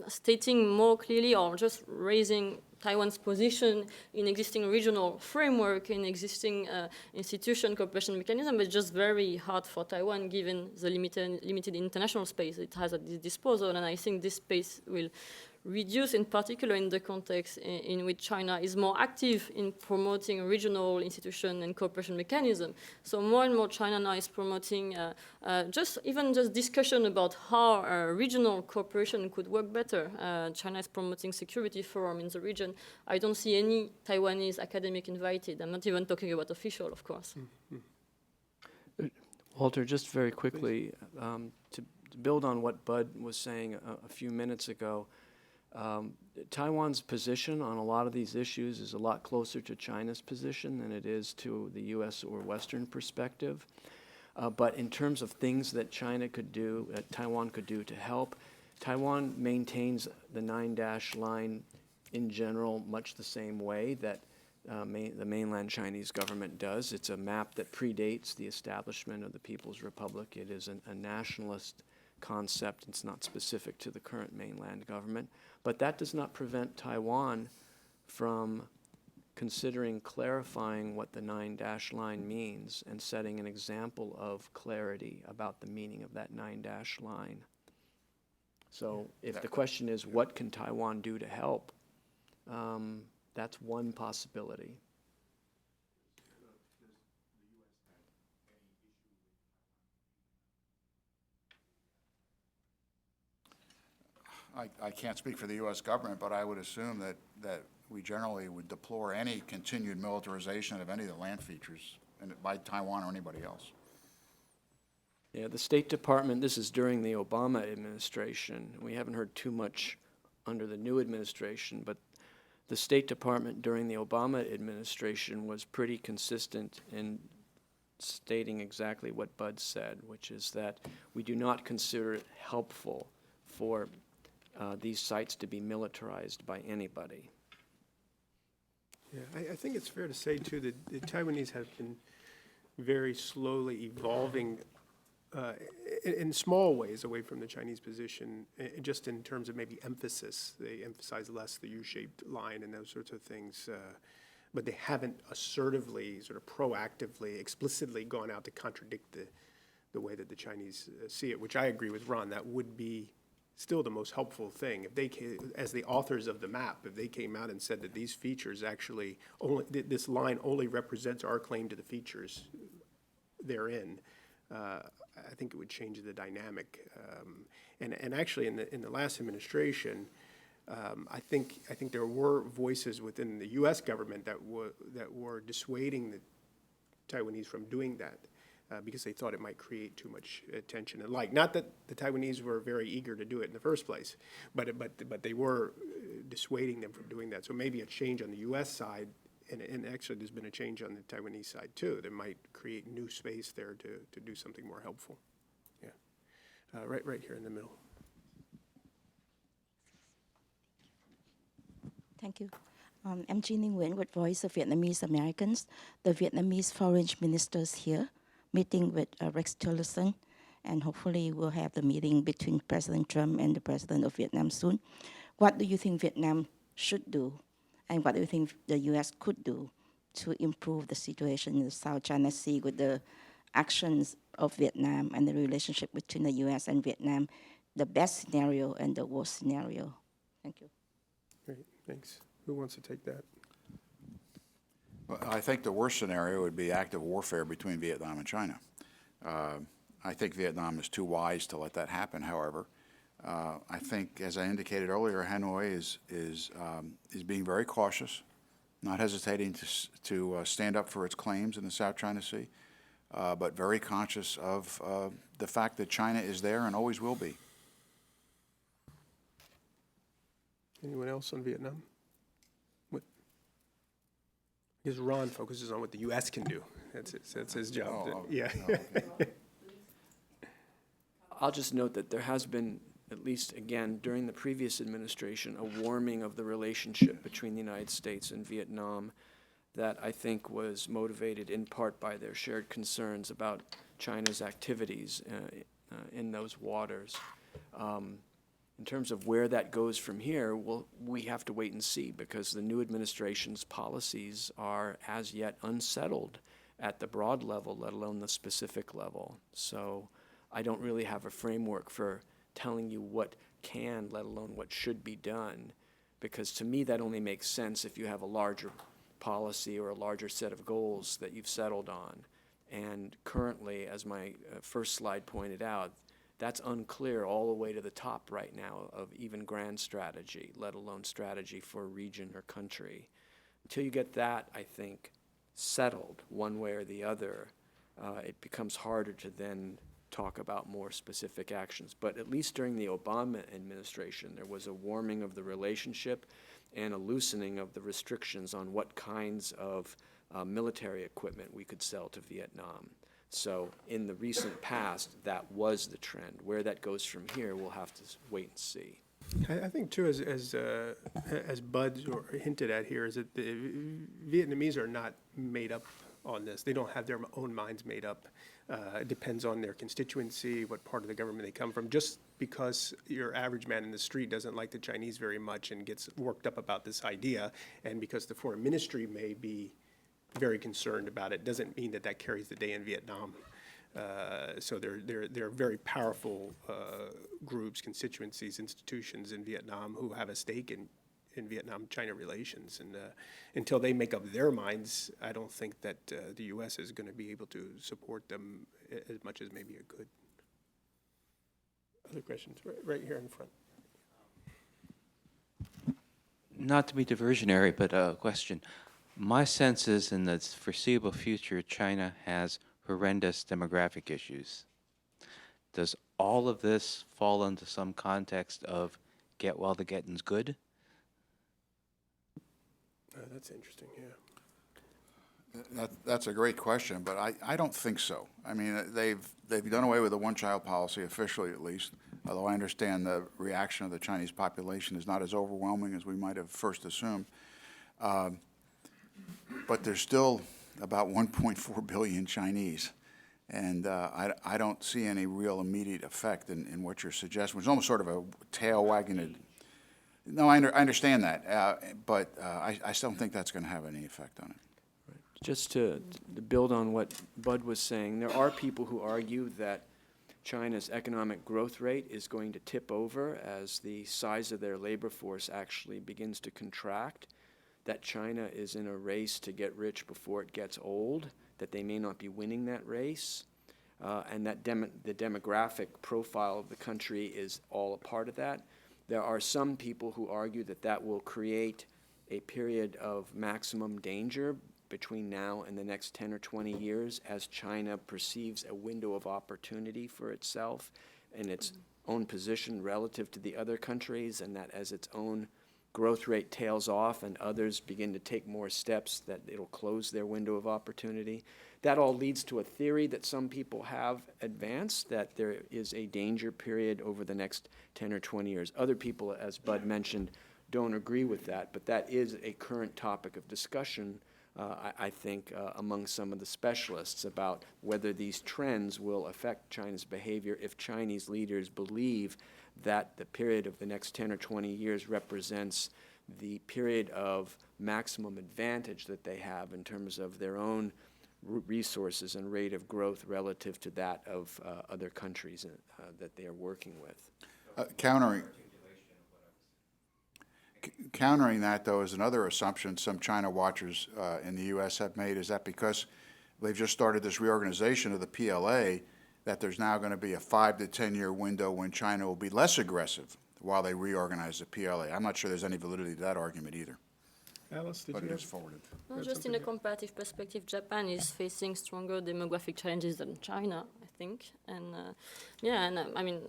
Speaker 8: stating more clearly or just raising Taiwan's position in existing regional framework, in existing institution cooperation mechanism, but just very hard for Taiwan given the limited international space it has at its disposal. And I think this space will reduce, in particular in the context in which China is more active in promoting regional institution and cooperation mechanism. So more and more China now is promoting just discussion about how regional cooperation could work better. China is promoting security forum in the region. I don't see any Taiwanese academic invited. I'm not even talking about official, of course.
Speaker 7: Mm-hmm.
Speaker 9: Walter, just very quickly, to build on what Bud was saying a few minutes ago, Taiwan's position on a lot of these issues is a lot closer to China's position than it is to the U.S. or Western perspective. But in terms of things that China could do, Taiwan could do to help, Taiwan maintains the 9-dash line in general much the same way that the mainland Chinese government does. It's a map that predates the establishment of the People's Republic. It is a nationalist concept. It's not specific to the current mainland government. But that does not prevent Taiwan from considering clarifying what the 9-dash line means and setting an example of clarity about the meaning of that 9-dash line. So if the question is, what can Taiwan do to help, that's one possibility.
Speaker 2: I can't speak for the U.S. government, but I would assume that we generally would deplore any continued militarization of any of the land features by Taiwan or anybody else.
Speaker 9: Yeah, the State Department, this is during the Obama administration. We haven't heard too much under the new administration, but the State Department during the Obama administration was pretty consistent in stating exactly what Bud said, which is that we do not consider it helpful for these sites to be militarized by anybody.
Speaker 7: Yeah, I think it's fair to say, too, that the Taiwanese have been very slowly evolving in small ways away from the Chinese position, just in terms of maybe emphasis. They emphasize less the U-shaped line and those sorts of things, but they haven't assertively, sort of proactively, explicitly gone out to contradict the way that the Chinese see it, which I agree with Ron. That would be still the most helpful thing. If they, as the authors of the map, if they came out and said that these features actually only, this line only represents our claim to the features therein, I think it would change the dynamic. And actually, in the last administration, I think there were voices within the U.S. government that were dissuading the Taiwanese from doing that. because they thought it might create too much tension and like. Not that the Taiwanese were very eager to do it in the first place, but they were dissuading them from doing that. So maybe a change on the U.S. side, and actually there's been a change on the Taiwanese side too, that might create new space there to do something more helpful. Yeah, right here in the middle.
Speaker 14: Thank you. I'm Jean Nguyen with Voice of Vietnamese Americans. The Vietnamese foreign ministers here, meeting with Rex Tillerson, and hopefully we'll have the meeting between President Trump and the President of Vietnam soon. What do you think Vietnam should do, and what do you think the U.S. could do to improve the situation in the South China Sea with the actions of Vietnam and the relationship between the U.S. and Vietnam, the best scenario and the worst scenario? Thank you.
Speaker 7: Great, thanks. Who wants to take that?
Speaker 2: Well, I think the worst scenario would be active warfare between Vietnam and China. I think Vietnam is too wise to let that happen, however. I think, as I indicated earlier, Hanoi is being very cautious, not hesitating to stand up for its claims in the South China Sea, but very conscious of the fact that China is there and always will be.
Speaker 7: Anyone else on Vietnam? I guess Ron focuses on what the U.S. can do. That's his job. Yeah.
Speaker 2: Okay.
Speaker 9: I'll just note that there has been, at least again, during the previous administration, a warming of the relationship between the United States and Vietnam that I think was motivated in part by their shared concerns about China's activities in those waters. In terms of where that goes from here, well, we have to wait and see, because the new administration's policies are as yet unsettled at the broad level, let alone the specific level. So I don't really have a framework for telling you what can, let alone what should be done, because to me that only makes sense if you have a larger policy or a larger set of goals that you've settled on. And currently, as my first slide pointed out, that's unclear all the way to the top right now of even grand strategy, let alone strategy for a region or country. Until you get that, I think, settled one way or the other, it becomes harder to then talk about more specific actions. But at least during the Obama administration, there was a warming of the relationship and a loosening of the restrictions on what kinds of military equipment we could sell to Vietnam. So in the recent past, that was the trend. Where that goes from here, we'll have to wait and see.
Speaker 7: I think too, as Bud hinted at here, is that the Vietnamese are not made up on this. They don't have their own minds made up. It depends on their constituency, what part of the government they come from. Just because your average man in the street doesn't like the Chinese very much and gets worked up about this idea, and because the foreign ministry may be very concerned about it, doesn't mean that that carries the day in Vietnam. So they're very powerful groups, constituencies, institutions in Vietnam who have a stake in Vietnam-China relations. And until they make up their minds, I don't think that the U.S. is going to be able to support them as much as maybe it could. Other questions? Right here in front.
Speaker 15: Not to be diversionary, but a question. My sense is in the foreseeable future, China has horrendous demographic issues. Does all of this fall into some context of get while the getting's good?
Speaker 7: That's interesting, yeah.
Speaker 2: That's a great question, but I don't think so. I mean, they've done away with the one-child policy, officially at least, although I understand the reaction of the Chinese population is not as overwhelming as we might have first assumed. But there's still about 1.4 billion Chinese, and I don't see any real immediate effect in what you're suggesting. It's almost sort of a tail wagging. No, I understand that, but I still don't think that's going to have any effect on it.
Speaker 9: Just to build on what Bud was saying, there are people who argue that China's economic growth rate is going to tip over as the size of their labor force actually begins to contract, that China is in a race to get rich before it gets old, that they may not be winning that race, and that the demographic profile of the country is all a part of that. There are some people who argue that that will create a period of maximum danger between now and the next 10 or 20 years as China perceives a window of opportunity for itself and its own position relative to the other countries, and that as its own growth rate tails off and others begin to take more steps, that it'll close their window of opportunity. That all leads to a theory that some people have advanced, that there is a danger period over the next 10 or 20 years. Other people, as Bud mentioned, don't agree with that, but that is a current topic of discussion, I think, among some of the specialists about whether these trends will affect China's behavior if Chinese leaders believe that the period of the next 10 or 20 years represents the period of maximum advantage that they have in terms of their own resources and rate of growth relative to that of other countries that they are working with.
Speaker 2: Countering that, though, is another assumption some China watchers in the U.S. have made, is that because they've just started this reorganization of the PLA, that there's now going to be a 5 to 10 year window when China will be less aggressive while they reorganize the PLA. I'm not sure there's any validity to that argument either.
Speaker 7: Alice, did
Speaker 2: But
Speaker 7: you
Speaker 2: it
Speaker 7: have?
Speaker 2: is forwarded.
Speaker 8: No, just in a comparative perspective, Japan is facing stronger demographic challenges than China, I think. And I mean,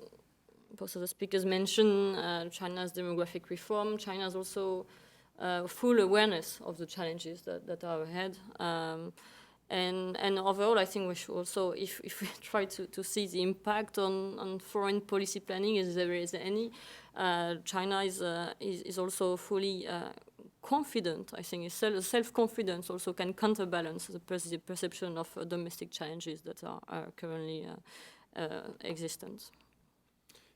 Speaker 8: both of the speakers mentioned China's demographic reform. China's also full awareness of the challenges that are ahead. And overall, I think we should also, if we try to see the impact on foreign policy planning, if there is any, China is also fully confident. I think self-confidence also can counterbalance the perception of domestic challenges that are currently existent.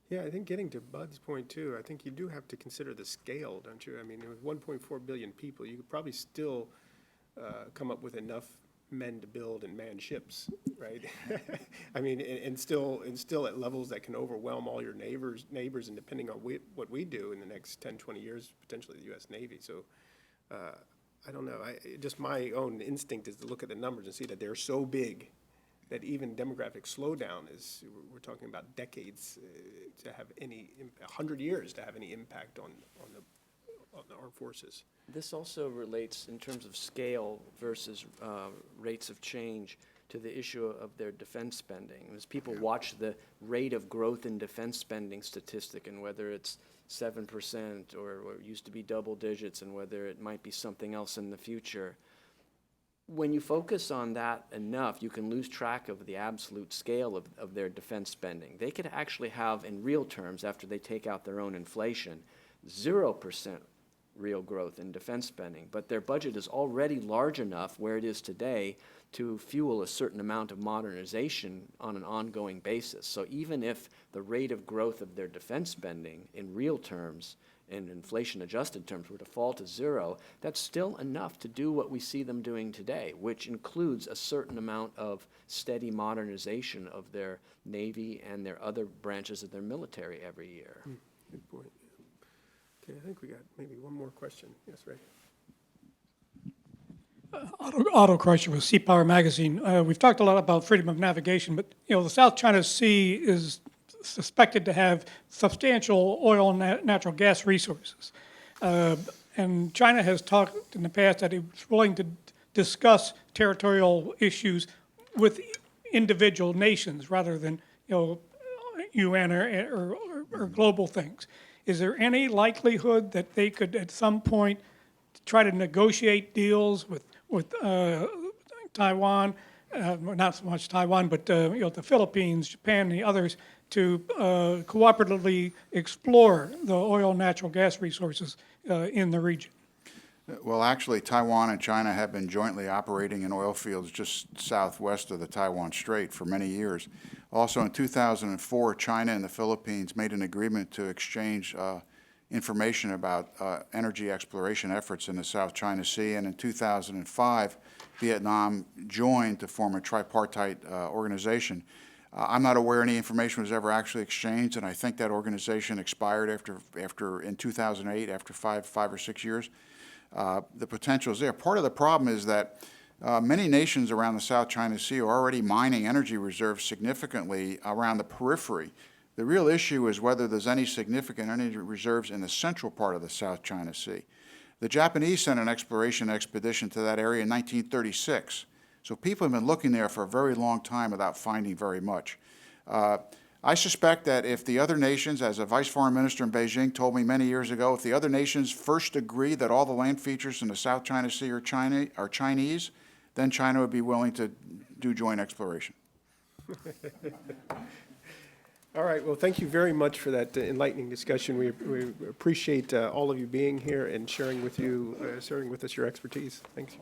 Speaker 7: Yeah, I think getting to Bud's point too, I think you do have to consider the scale, don't you? I mean, with 1.4 billion people, you could probably still come up with enough men to build and man ships, right? I mean, and still at levels that can overwhelm all your neighbors, and depending on what we do in the next 10, 20 years, potentially the U.S. Navy. So I don't know. Just my own instinct is to look at the numbers and see that they're so big that even demographic slowdown is, we're talking about decades to have any, 100 years to have any impact on the armed forces.
Speaker 9: This also relates in terms of scale versus rates of change to the issue of their defense spending. As people watch the rate of growth in defense spending statistic, and whether it's 7% or it used to be double digits, and whether it might be something else in the future, when you focus on that enough, you can lose track of the absolute scale of their defense spending. They could actually have, in real terms, after they take out their own inflation, 0% real growth in defense spending, but their budget is already large enough where it is today to fuel a certain amount of modernization on an ongoing basis. So even if the rate of growth of their defense spending in real terms, in inflation-adjusted terms, were to fall to 0, that's still enough to do what we see them doing today, which includes a certain amount of steady modernization of their Navy and their other branches of their military every year.
Speaker 7: Good point. Okay, I think we got maybe one more question. Yes, Ray.
Speaker 16: Otto Kreischer with Sea Power Magazine. We've talked a lot about freedom of navigation, but the South China Sea is suspected to have substantial oil and natural gas resources. And China has talked in the past that it's willing to discuss territorial issues with individual nations rather than UN or global things. Is there any likelihood that they could at some point try to negotiate deals with Taiwan, not so much Taiwan, but the Philippines, Japan, and the others, to cooperatively explore the oil and natural gas resources in the region?
Speaker 2: Well, actually, Taiwan and China have been jointly operating in oil fields just southwest of the Taiwan Strait for many years. Also, in 2004, China and the Philippines made an agreement to exchange information about energy exploration efforts in the South China Sea. And in 2005, Vietnam joined to form a tripartite organization. I'm not aware any information was ever actually exchanged, and I think that organization expired after in 2008, after five or 6 years. The potential is there. Part of the problem is that many nations around the South China Sea are already mining energy reserves significantly around the periphery. The real issue is whether there's any significant energy reserves in the central part of the South China Sea. The Japanese sent an exploration expedition to that area in 1936. So people have been looking there for a very long time without finding very much. I suspect that if the other nations, as a vice foreign minister in Beijing told me many years ago, if the other nations first agree that all the land features in the South China Sea are Chinese, then China would be willing to do joint exploration.
Speaker 7: All right, well, thank you very much for that enlightening discussion. We appreciate all of you being here and sharing with us your expertise. Thanks.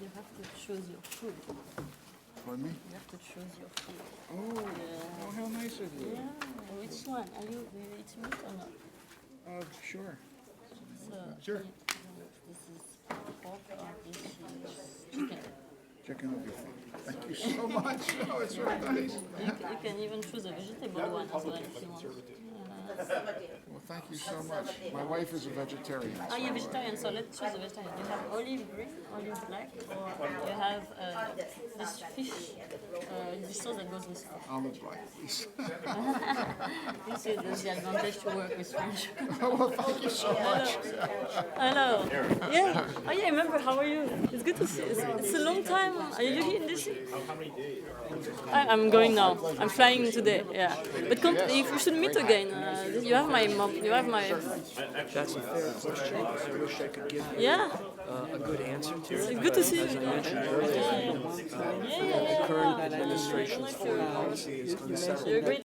Speaker 8: You have to choose your food.
Speaker 2: Pardon me?
Speaker 8: You have to choose your food.
Speaker 2: Oh, how nice of you.
Speaker 8: Yeah, which one? Are you eat meat or not?
Speaker 2: Oh, sure.
Speaker 8: So,
Speaker 2: Sure.
Speaker 8: this is pork or this is chicken.
Speaker 2: Chicken will be fine. Thank you so much. Oh, it's very nice.
Speaker 8: You can even choose a vegetable one as well if you want.
Speaker 2: Well, thank you so much. My wife is a vegetarian.
Speaker 8: Are you vegetarian? So let's choose a vegetarian. You have olive green, olive black, or you have this fish, this sauce that goes with fish.
Speaker 2: Olive black, please.
Speaker 8: You see, there's the advantage to work with French.
Speaker 2: Well, thank you so much.
Speaker 8: Hello. Yeah. Oh yeah, I remember. How are you? It's good to see you. It's a long time. Are you here in DC? How many days? I'm going now. I'm flying today. Yeah. But if we should meet again, you have my mom. You have my.
Speaker 9: That's a fair question. I wish I could give you
Speaker 8: Yeah.
Speaker 9: a good answer to
Speaker 8: It's
Speaker 9: it.
Speaker 8: good to see you.
Speaker 9: As I mentioned earlier, the current administration's foreign policy is unsettled.
Speaker 8: You're a great